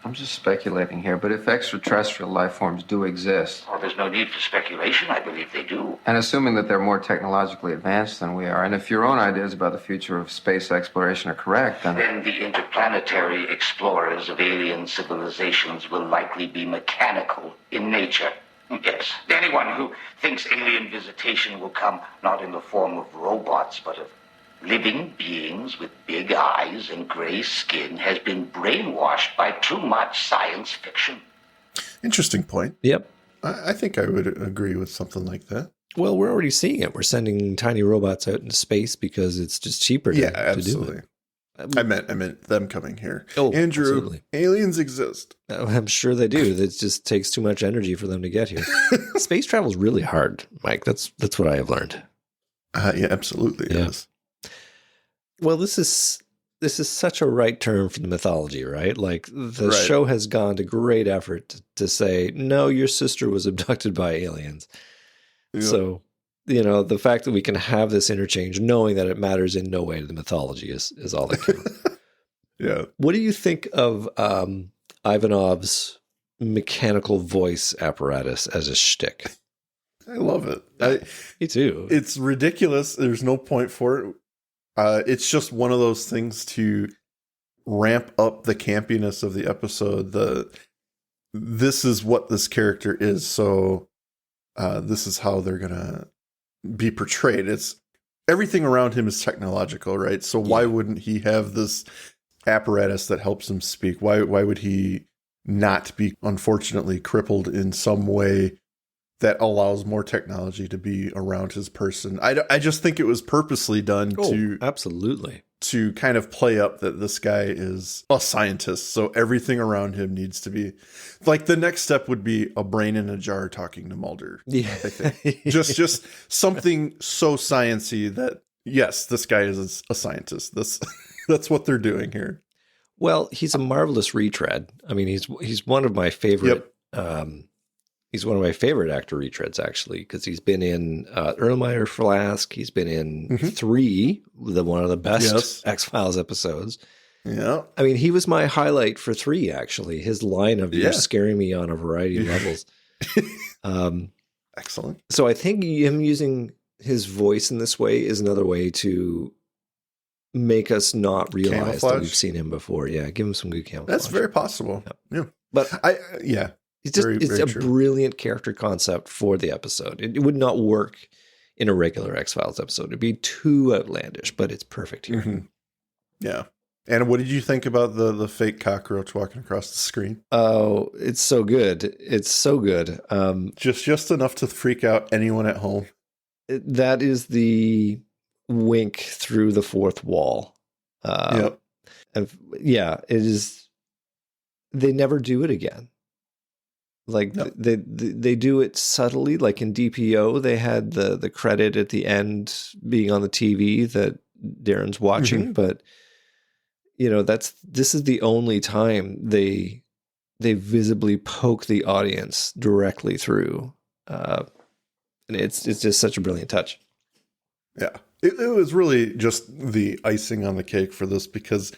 I'm just speculating here, but if extraterrestrial life forms do exist... Well, there's no need for speculation. I believe they do. And assuming that they're more technologically advanced than we are, and if your own ideas about the future of space exploration are correct, then the interplanetary explorers of alien civilizations will likely be mechanical in nature. Yes, anyone who thinks alien visitation will come not in the form of robots, but of living beings with big eyes and gray skin has been brainwashed by too much science fiction. Interesting point. Yep. I think I would agree with something like that. Well, we're already seeing it. We're sending tiny robots out into space because it's just cheaper to do it. I meant them coming here. Oh, Andrew, absolutely. Aliens exist. I'm sure they do. It just takes too much energy for them to get here. Space travel is really hard, Mike. That's what I have learned. Yeah, absolutely. Yeah. It is. Well, this is such a right term for the mythology, right? Like the Right. show has gone to great effort to say, no, your sister was abducted by aliens. Yeah. So, the fact that we can have this interchange, knowing that it matters in no way to the mythology is all that counts. Yeah. What do you think of Ivanov's mechanical voice apparatus as a shtick? I love it. Me too. It's ridiculous. There's no point for it. It's just one of those things to ramp up the campiness of the episode. This is what this character is. So this is how they're going to be portrayed. It's everything around him is technological, right? So why wouldn't he have this apparatus that helps him speak? Why would he not be unfortunately crippled in some way that allows more technology to be around his person? I just think it was purposely done absolutely to kind of play up that this guy is a scientist. So everything around him needs to be like the next step would be a brain in a jar talking to Mulder. Yeah. I think. just something so sciencey that yes, this guy is a scientist. That's what they're doing here. Well, he's a marvelous retread. I mean, he's one of my favorite. He's one of my favorite actor retreads, actually, because he's been in Erlenmeyer Flask. He's been in 3, one of the best X-Files episodes. Yeah. I mean, he was my highlight for 3, actually. His line of "You're scaring me" on a variety of levels. Excellent. So I think him using his voice in this way is another way to make us not realize that we've seen him before. Yeah, give him some good camouflage. That's very possible. Yeah. But it's just very a true. brilliant character concept for the episode. It would not work in a regular X-Files episode. It'd be too outlandish, but it's perfect here. Mm-hmm. Yeah. And what did you think about the fake cockroach walking across the screen? Oh, it's so good. It's so good. Just enough to freak out anyone at home. That is the wink through the fourth wall. Yep. And it is. They never do it again. Like they do it subtly. Like in DPO, they had the credit at the end being on the TV that Darin's watching, but this is the only time they visibly poke the audience directly through, and it's just such a brilliant touch. Yeah, it was really just the icing on the cake for this because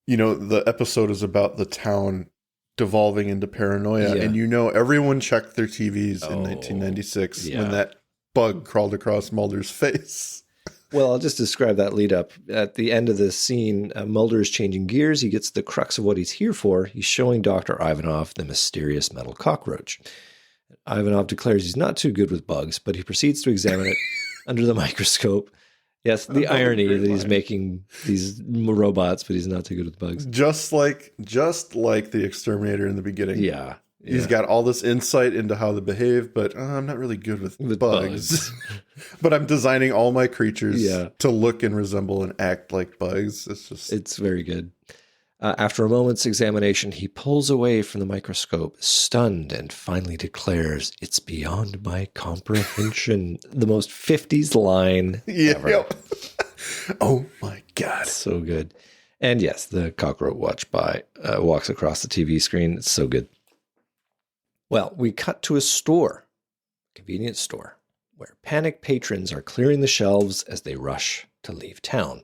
the episode is about the town devolving into paranoia, and everyone checked their TVs in 1996 when that bug crawled across Mulder's face. Well, I'll just describe that lead up. At the end of the scene, Mulder is changing gears. He gets the crux of what he's here for. He's showing Dr. Ivanov the mysterious metal cockroach. Ivanov declares he's not too good with bugs, but he proceeds to examine it under the microscope. Yes, the irony that he's making these robots, but he's not too good with bugs. Just like the exterminator in the beginning. Yeah. He's got all this insight into how they behave, but I'm not really good with bugs. But I'm designing all my creatures to look and resemble and act like bugs. It's very good. After a moment's examination, he pulls away from the microscope, stunned, and finally declares, "It's beyond my comprehension." The most 50s line ever. Yep. Oh my God. So good. And yes, the cockroach walks across the TV screen. It's so good. Well, we cut to a store, convenience store, where panicked patrons are clearing the shelves as they rush to leave town.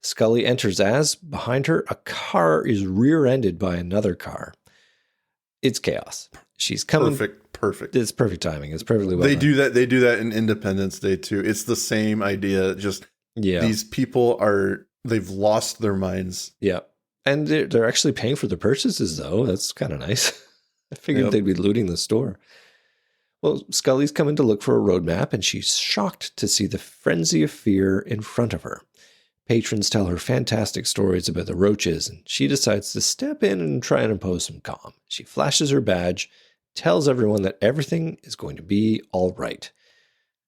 Scully enters as, behind her, a car is rear-ended by another car. It's chaos. She's coming. Perfect. It's perfect timing. It's perfectly well done. They do that in Independence Day too. It's the same idea. Just these people they've lost their minds. Yeah. And they're actually paying for their purchases though. That's kind of nice. I figured they'd be looting the store. Well, Scully's coming to look for a roadmap, and she's shocked to see the frenzy of fear in front of her. Patrons tell her fantastic stories about the roaches, and she decides to step in and try and impose some calm. She flashes her badge, tells everyone that everything is going to be all right.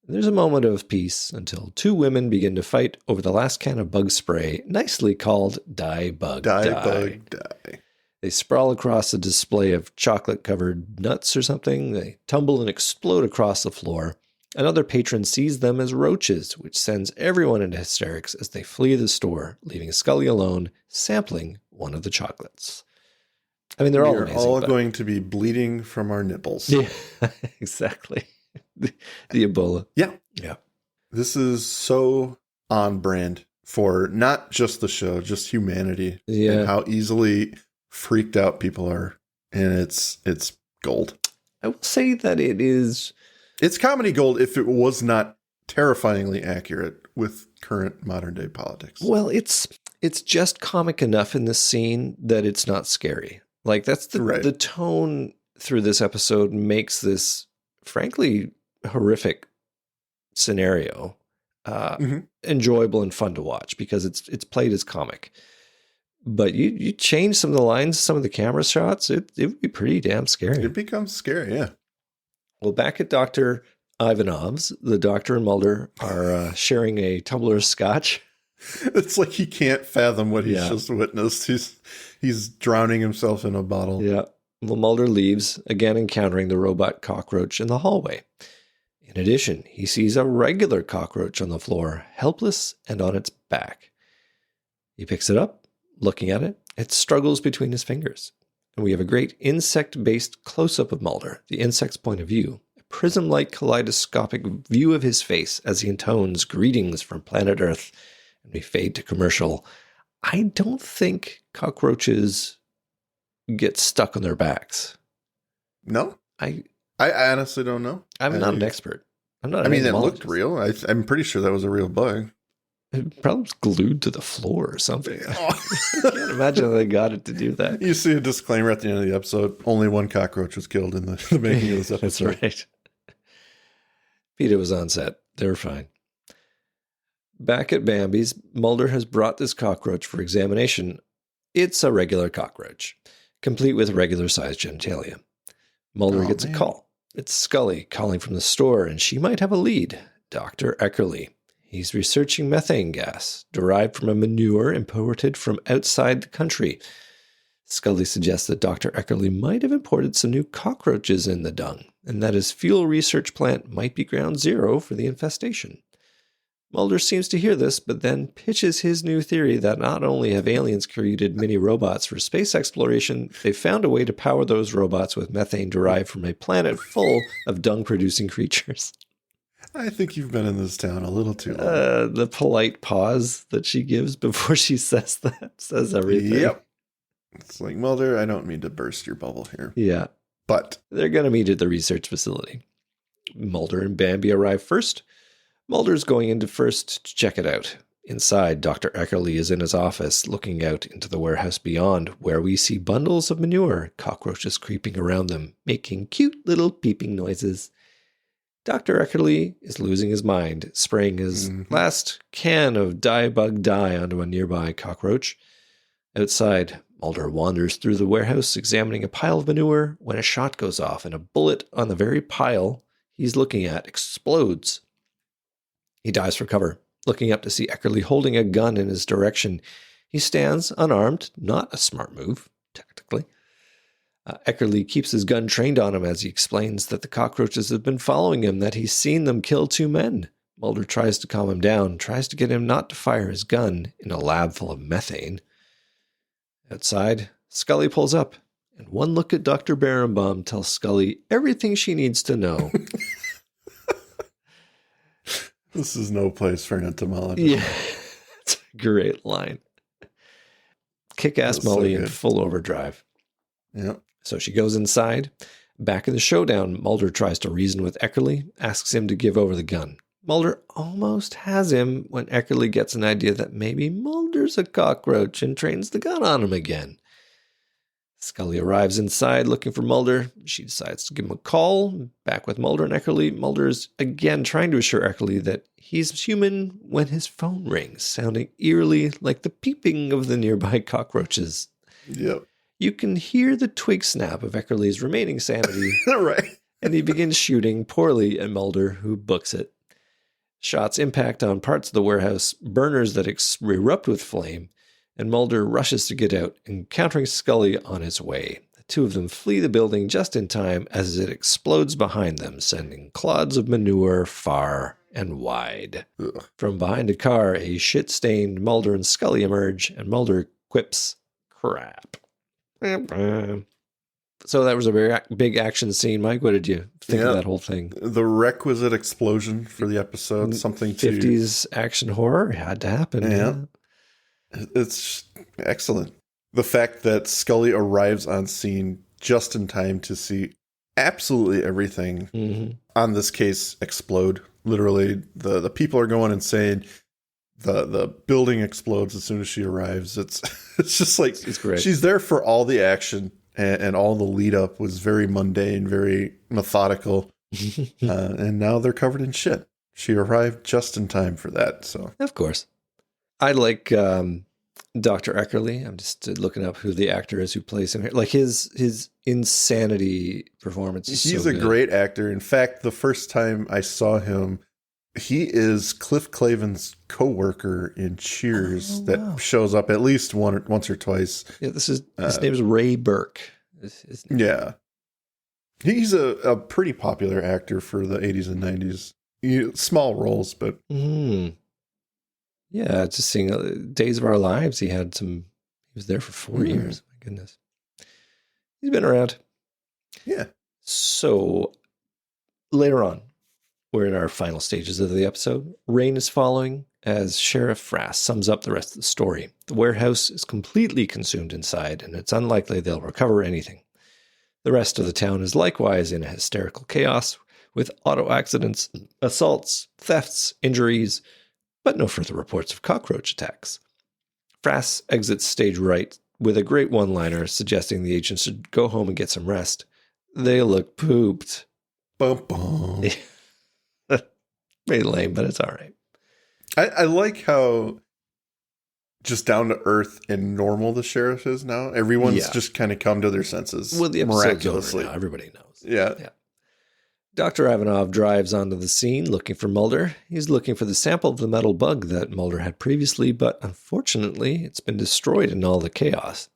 There's a moment of peace until two women begin to fight over the last can of bug spray, nicely called Die Bug Die. Bug, die. They sprawl across a display of chocolate-covered nuts or something. They tumble and explode across the floor. Another patron sees them as roaches, which sends everyone into hysterics as they flee the store, leaving Scully alone, sampling one of the chocolates. I mean, they're all amazing. We're all going to be bleeding from our nipples. Yeah, exactly. The Ebola. Yeah. Yeah. This is so on brand for not just the show, just humanity. Yeah. And how easily freaked out people are. And it's gold. I will say that it is... It's comedy gold if it was not terrifyingly accurate with current modern day politics. Well, it's just comic enough in this scene that it's not scary. Like that's the tone through this episode makes this frankly horrific scenario enjoyable and fun to watch because it's played as comic. But you change some of the lines, some of the camera shots, it would be pretty damn scary. It becomes scary, yeah. Well, back at Dr. Ivanov's, the doctor and Mulder are sharing a tumbler of scotch. It's like he can't fathom what he's just witnessed. He's drowning himself in a bottle. Yeah. Well, Mulder leaves, again encountering the robot cockroach in the hallway. In addition, he sees a regular cockroach on the floor, helpless and on its back. He picks it up, looking at it. It struggles between his fingers. And we have a great insect-based close-up of Mulder, the insect's point of view, a prism-like kaleidoscopic view of his face as he intones greetings from planet Earth, and we fade to commercial. I don't think cockroaches get stuck on their backs. No? I honestly don't know. I'm not an expert. I'm not. I mean, that looked real. I'm pretty sure that was a real bug. It probably was glued to the floor or something. I can't imagine how they got it to do that. You see a disclaimer at the end of the episode. Only one cockroach was killed in the making of this episode. That's right. Peter was on set. They were fine. Back at Bambi's, Mulder has brought this cockroach for examination. It's a regular cockroach, complete with regular-sized genitalia. Mulder gets a call. It's Scully calling from the store, and she might have a lead. Dr. Eckerly. He's researching methane gas, derived from a manure imported from outside the country. Scully suggests that Dr. Eckerly might have imported some new cockroaches in the dung, and that his fuel research plant might be ground zero for the infestation. Mulder seems to hear this, but then pitches his new theory that not only have aliens created mini robots for space exploration, they've found a way to power those robots with methane derived from a planet full of dung-producing creatures. I think you've been in this town a little too long. The polite pause that she gives before she says that says everything. Yep. It's like, Mulder, I don't mean to burst your bubble here. Yeah. But they're going to meet at the research facility. Mulder and Bambi arrive first. Mulder's going in first to check it out. Inside, Dr. Eckerly is in his office, looking out into the warehouse beyond, where we see bundles of manure, cockroaches creeping around them, making cute little peeping noises. Dr. Eckerly is losing his mind, spraying his last can of Die Bug Die onto a nearby cockroach. Outside, Mulder wanders through the warehouse, examining a pile of manure, when a shot goes off and a bullet on the very pile he's looking at explodes. He dives for cover, looking up to see Eckerly holding a gun in his direction. He stands unarmed, not a smart move, technically. Eckerly keeps his gun trained on him as he explains that the cockroaches have been following him, that he's seen them kill 2 men. Mulder tries to calm him down, tries to get him not to fire his gun in a lab full of methane. Outside, Scully pulls up, and one look at Dr. Berenbaum tells Scully everything she needs to know. This is no place for an entomologist. Yeah, it's a great line. Kick-ass Molly in full overdrive. Yeah. So she goes inside. Back in the showdown, Mulder tries to reason with Eckerly, asks him to give over the gun. Mulder almost has him when Eckerly gets an idea that maybe Mulder's a cockroach and trains the gun on him again. Scully arrives inside looking for Mulder. She decides to give him a call. Back with Mulder and Eckerly. Mulder is again trying to assure Eckerly that he's human when his phone rings, sounding eerily like the peeping of the nearby cockroaches. Yep. You can hear the twig snap of Eckerly's remaining sanity. Right. And he begins shooting poorly at Mulder, who books it. Shots impact on parts of the warehouse, burners that erupt with flame, and Mulder rushes to get out, encountering Scully on his way. The two of them flee the building just in time as it explodes behind them, sending clods of manure far and wide. Ugh. From behind a car, a shit-stained Mulder and Scully emerge, and Mulder quips, "Crap." So that was a very big action scene. Mike, what did you think of that whole thing? The requisite explosion for the episode, something 50s action horror had to happen. Yeah. It's excellent. The fact that Scully arrives on scene just in time to see absolutely everything on this case explode. Literally, the people are going insane. The building explodes as soon as she arrives. It's just like it's great. She's there for all the action, and all the lead up was very mundane, very methodical. And now they're covered in shit. She arrived just in time for that. So of course. I like Dr. Eckerly. I'm just looking up who the actor is who plays him here. Like his insanity performance is He's so a good. great actor. In fact, the first time I saw him, he is Cliff Clavin's coworker in Cheers that shows up at least once or twice. Yeah, his name is Ray Burke. Yeah. He's a pretty popular actor for the 80s and 90s. Small roles, but... Yeah, just seeing Days of Our Lives, he was there for 4 years. My goodness. He's been around. Yeah. So later on, we're in our final stages of the episode. Rain is following as Sheriff Frass sums up the rest of the story. The warehouse is completely consumed inside, and it's unlikely they'll recover anything. The rest of the town is likewise in a hysterical chaos, with auto accidents, assaults, thefts, injuries, but no further reports of cockroach attacks. Frass exits stage right with a great one-liner suggesting the agents should go home and get some rest. They look pooped. Bum, bum. Very lame, but it's all right. I like how just down to earth and normal the sheriff is now. Everyone's just kind of come to their senses. Well, the episode's miraculously. over now. Everybody knows. Yeah. Dr. Ivanov drives onto the scene looking for Mulder. He's looking for the sample of the metal bug that Mulder had previously, but unfortunately, it's been destroyed in all the chaos.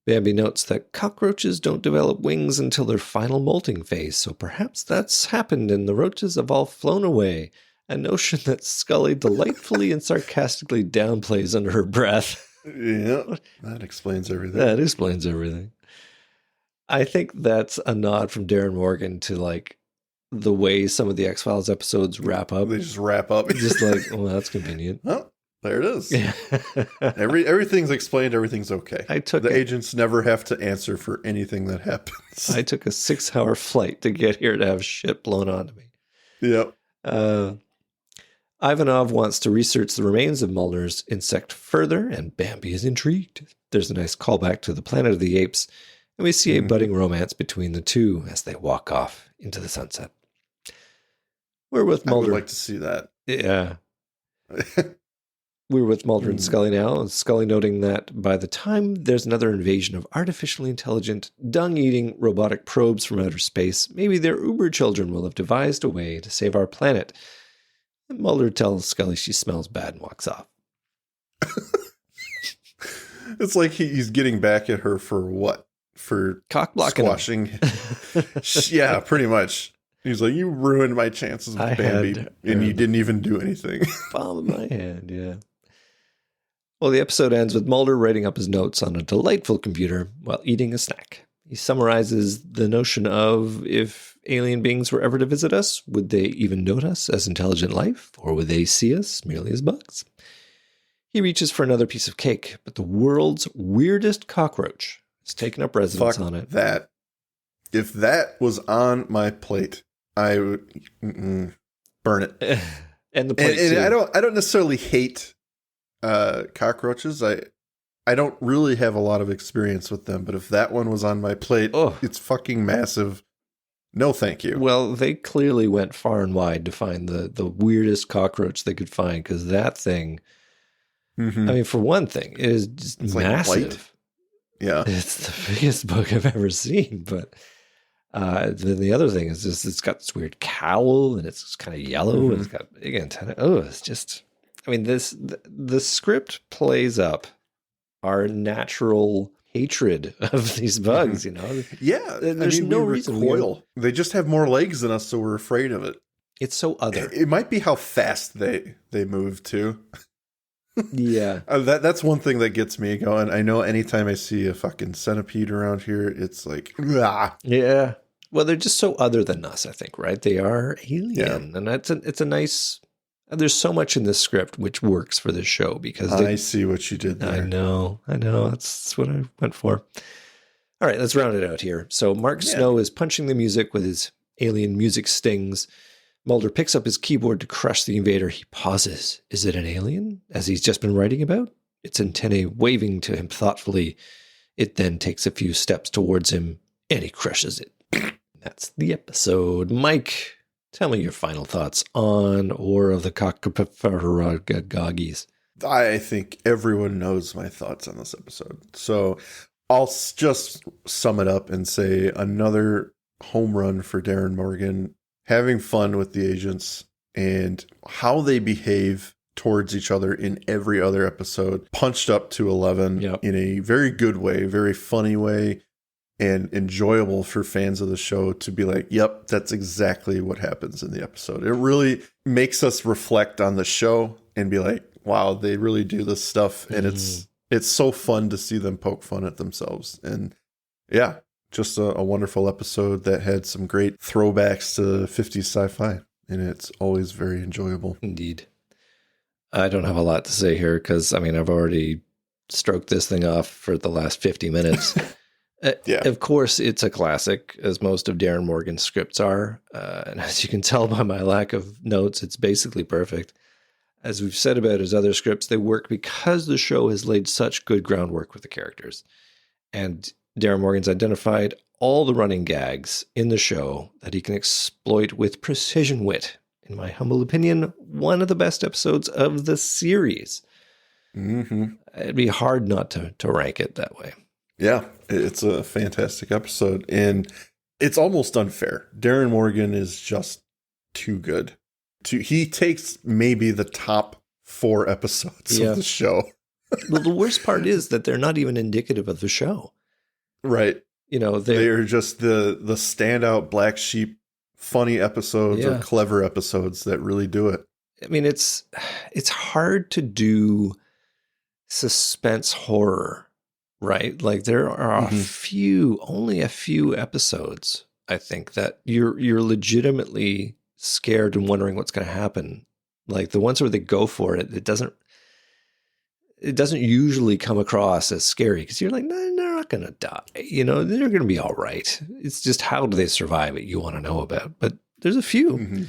Bambi notes that cockroaches don't develop wings until their final molting phase, so perhaps that's happened and the roaches have all flown away, a notion that Scully delightfully and sarcastically downplays under her breath. Yeah, that explains everything. That explains everything. I think that's a nod from Darin Morgan to like the way some of the X-Files episodes wrap up. They just wrap up. Just like, well, that's convenient. Well, there it is. Everything's explained. Everything's okay. The agents never have to answer for anything that happens. I took a 6-hour flight to get here to have shit blown onto me. Yep. Ivanov wants to research the remains of Mulder's insect further, and Bambi is intrigued. There's a nice callback to the Planet of the Apes, and we see a budding romance between the two as they walk off into the sunset. We're with Mulder. I would like to see that. Yeah. We're with Mulder and Scully now, and Scully noting that by the time there's another invasion of artificially intelligent, dung-eating robotic probes from outer space, maybe their Uber children will have devised a way to save our planet. And Mulder tells Scully she smells bad and walks off. It's like he's getting back at her for what? For cock blocking, squashing. Yeah, pretty much. He's like, you ruined my chances with Bambi, and you didn't even do anything. Palm of my hand, yeah. Well, the episode ends with Mulder writing up his notes on a delightful computer while eating a snack. He summarizes the notion of if alien beings were ever to visit us, would they even note us as intelligent life, or would they see us merely as bugs? He reaches for another piece of cake, but the world's weirdest cockroach has taken up residence on it. That. If that was on my plate, I would burn it. And the plate and too. I don't necessarily hate cockroaches. I don't really have a lot of experience with them, but if that one was on my plate, it's fucking massive. No, thank you. Well, they clearly went far and wide to find the weirdest cockroach they could find, because that thing, I mean, for one thing, it is just massive. Like yeah. It's the biggest bug I've ever seen, but the other thing is just it's got this weird cowl, and it's kind of yellow, and it's got big antenna. It's just, I mean, the script plays up our natural hatred of these bugs, Yeah. There's no reason. They just have more legs than us, so we're afraid of it. It's so other. It might be how fast they move too. Yeah. That's one thing that gets me going. I know anytime I see a fucking centipede around here, it's like, ah. Yeah. Well, they're just so other than us, I think, right? They are alien. And it's a nice, there's so much in this script which works for this show because I see what you did there. I know. That's what I went for. All right, let's round it out here. So Mark Snow is punching the music with his alien music stings. Mulder picks up his keyboard to crush the invader. He pauses. Is it an alien, as he's just been writing about? Its antennae waving to him thoughtfully. It then takes a few steps towards him, and he crushes it. That's the episode. Mike, tell me your final thoughts on War of the Coprophages. I think everyone knows my thoughts on this episode. So I'll just sum it up and say another home run for Darin Morgan. Having fun with the agents and how they behave towards each other in every other episode, punched up to 11 in a very good way, very funny way, and enjoyable for fans of the show to be like, yep, that's exactly what happens in the episode. It really makes us reflect on the show and be like, wow, they really do this stuff. And it's so fun to see them poke fun at themselves. And yeah. Just a wonderful episode that had some great throwbacks to 50s sci-fi, and it's always very enjoyable. Indeed. I don't have a lot to say here because, I mean, I've already stroked this thing off for the last 50 minutes. Of course, it's a classic, as most of Darin Morgan's scripts are. And as you can tell by my lack of notes, it's basically perfect. As we've said about his other scripts, they work because the show has laid such good groundwork with the characters. And Darin Morgan's identified all the running gags in the show that he can exploit with precision wit. In my humble opinion, one of the best episodes of the series. It'd be hard not to rank it that way. Yeah, it's a fantastic episode, and it's almost unfair. Darin Morgan is just too good. He takes maybe the top 4 episodes of the show. Well, the worst part is that they're not even indicative of the show. Right. They're just the standout black sheep, funny episodes or clever episodes that really do it. I mean, it's hard to do suspense horror, right? Like there are only a few episodes, I think, that you're legitimately scared and wondering what's going to happen. Like the ones where they go for it, it doesn't usually come across as scary because you're like, no, they're not going to die. They're going to be all right. It's just how do they survive it you want to know about. But there's a few.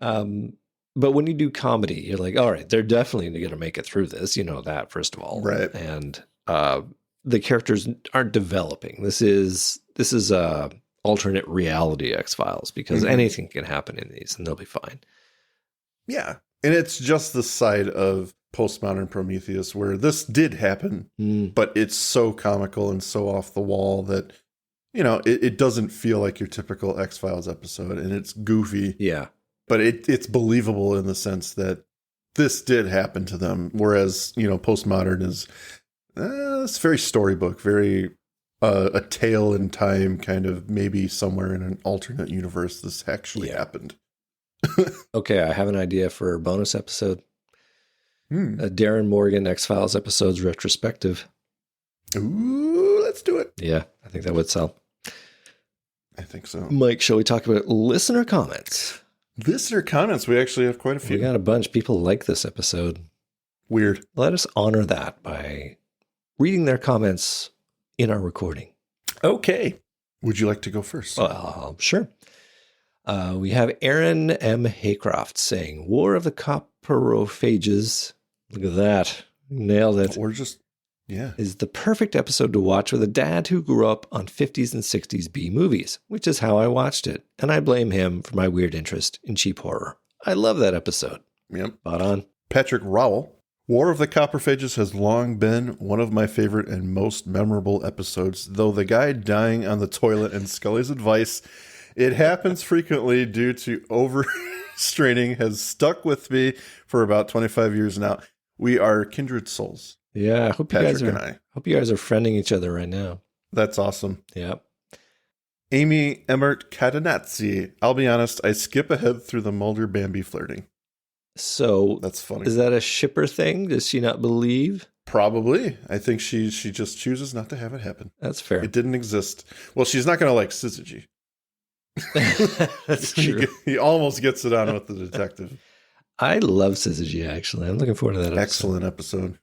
But when you do comedy, you're like, all right, they're definitely going to make it through this. You know that, first of all. Right. And the characters aren't developing. This is a alternate reality X-Files because anything can happen in these and they'll be fine. Yeah. And it's just the side of postmodern Prometheus where this did happen, but it's so comical and so off the wall that, it doesn't feel like your typical X-Files episode, and it's goofy. Yeah. But it's believable in the sense that this did happen to them. Whereas, postmodern is it's very storybook, very a tale in time, kind of maybe somewhere in an alternate universe this actually happened. Okay, I have an idea for a bonus episode. A Darin Morgan X-Files episodes retrospective. Ooh, let's do it. Yeah, I think that would sell. I think so. Mike, shall we talk about listener comments? Listener comments, we actually have quite a few. We got a bunch. People like this episode. Weird. Let us honor that by reading their comments in our recording. Okay. Would you like to go first? Sure. We have Aaron M. Haycroft saying, War of the Coprophages. Look at that. Nailed it. Or just is the perfect episode to watch with a dad who grew up on 50s and 60s B movies, which is how I watched it. And I blame him for my weird interest in cheap horror. I love that episode. Yep. Spot on. Patrick Rowell. War of the Coprophages has long been one of my favorite and most memorable episodes, though the guy dying on the toilet and Scully's advice, it happens frequently due to overstraining, has stuck with me for about 25 years now. We are kindred souls. Yeah, I hope Patrick you and I. hope you guys are friending each other right now. That's awesome. Yep. Amy Emmert Cadenazzi. I'll be honest, I skip ahead through the Mulder-Bambi flirting. So that's funny. Is that a shipper thing? Does she not believe? Probably. I think she just chooses not to have it happen. That's fair. It didn't exist. Well, she's not going to like Syzygy. That's true. He almost gets it on with the detective. I love Syzygy, actually. I'm looking forward to that episode. Excellent episode.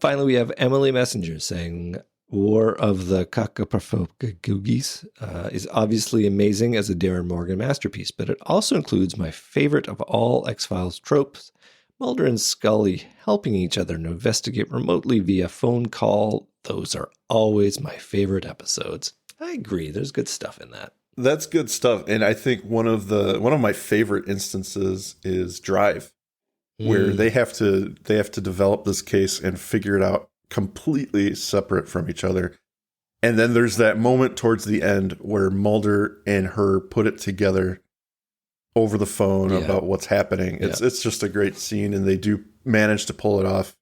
Finally, we have Emily Messenger saying, War of the Coprophages is obviously amazing as a Darin Morgan masterpiece, but it also includes my favorite of all X-Files tropes, Mulder and Scully helping each other to investigate remotely via phone call. Those are always my favorite episodes. I agree. There's good stuff in that. That's good stuff. And I think one of my favorite instances is Drive, where they have to develop this case and figure it out completely separate from each other. And then there's that moment towards the end where Mulder and her put it together over the phone about what's happening. It's just a great scene, and they do manage to pull it off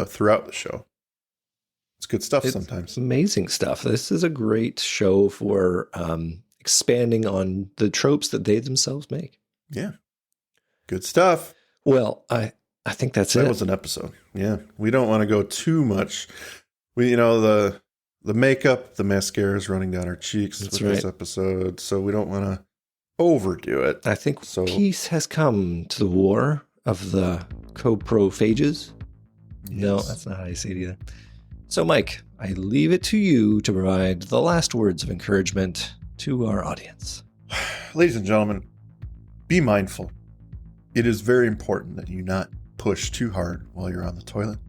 throughout the show. It's good stuff sometimes. Amazing stuff. This is a great show for expanding on the tropes that they themselves make. Yeah. Good stuff. Well, I think that's it. That was an episode. Yeah. We don't want to go too much. The makeup, the mascara is running down our cheeks with this episode, so we don't want to overdo it. I think peace has come to the war of the coprophages. Yes. No, that's not how you say it either. So, Mike, I leave it to you to provide the last words of encouragement to our audience. Ladies and gentlemen, be mindful. It is very important that you not push too hard while you're on the toilet.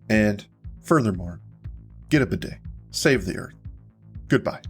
And furthermore, get a bidet. Save the earth. Goodbye.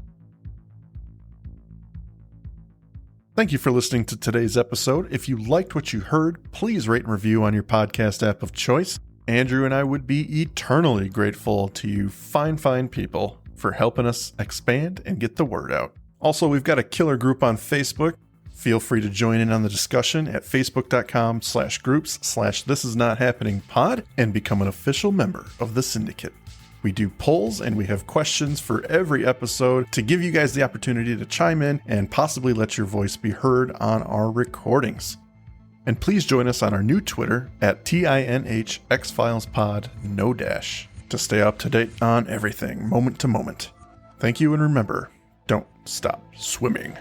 Thank you for listening to today's episode. If you liked what you heard, please rate and review on your podcast app of choice. Andrew and I would be eternally grateful to you fine people for helping us expand and get the word out. Also, we've got a killer group on Facebook. Feel free to join in on the discussion at facebook.com/groups/thisisnothappeningpod and become an official member of the syndicate. We do polls and we have questions for every episode to give you guys the opportunity to chime in and possibly let your voice be heard on our recordings. And please join us on our new Twitter at TINHXFilesPod, no dash, to stay up to date on everything, moment to moment. Thank you, and remember, don't stop swimming.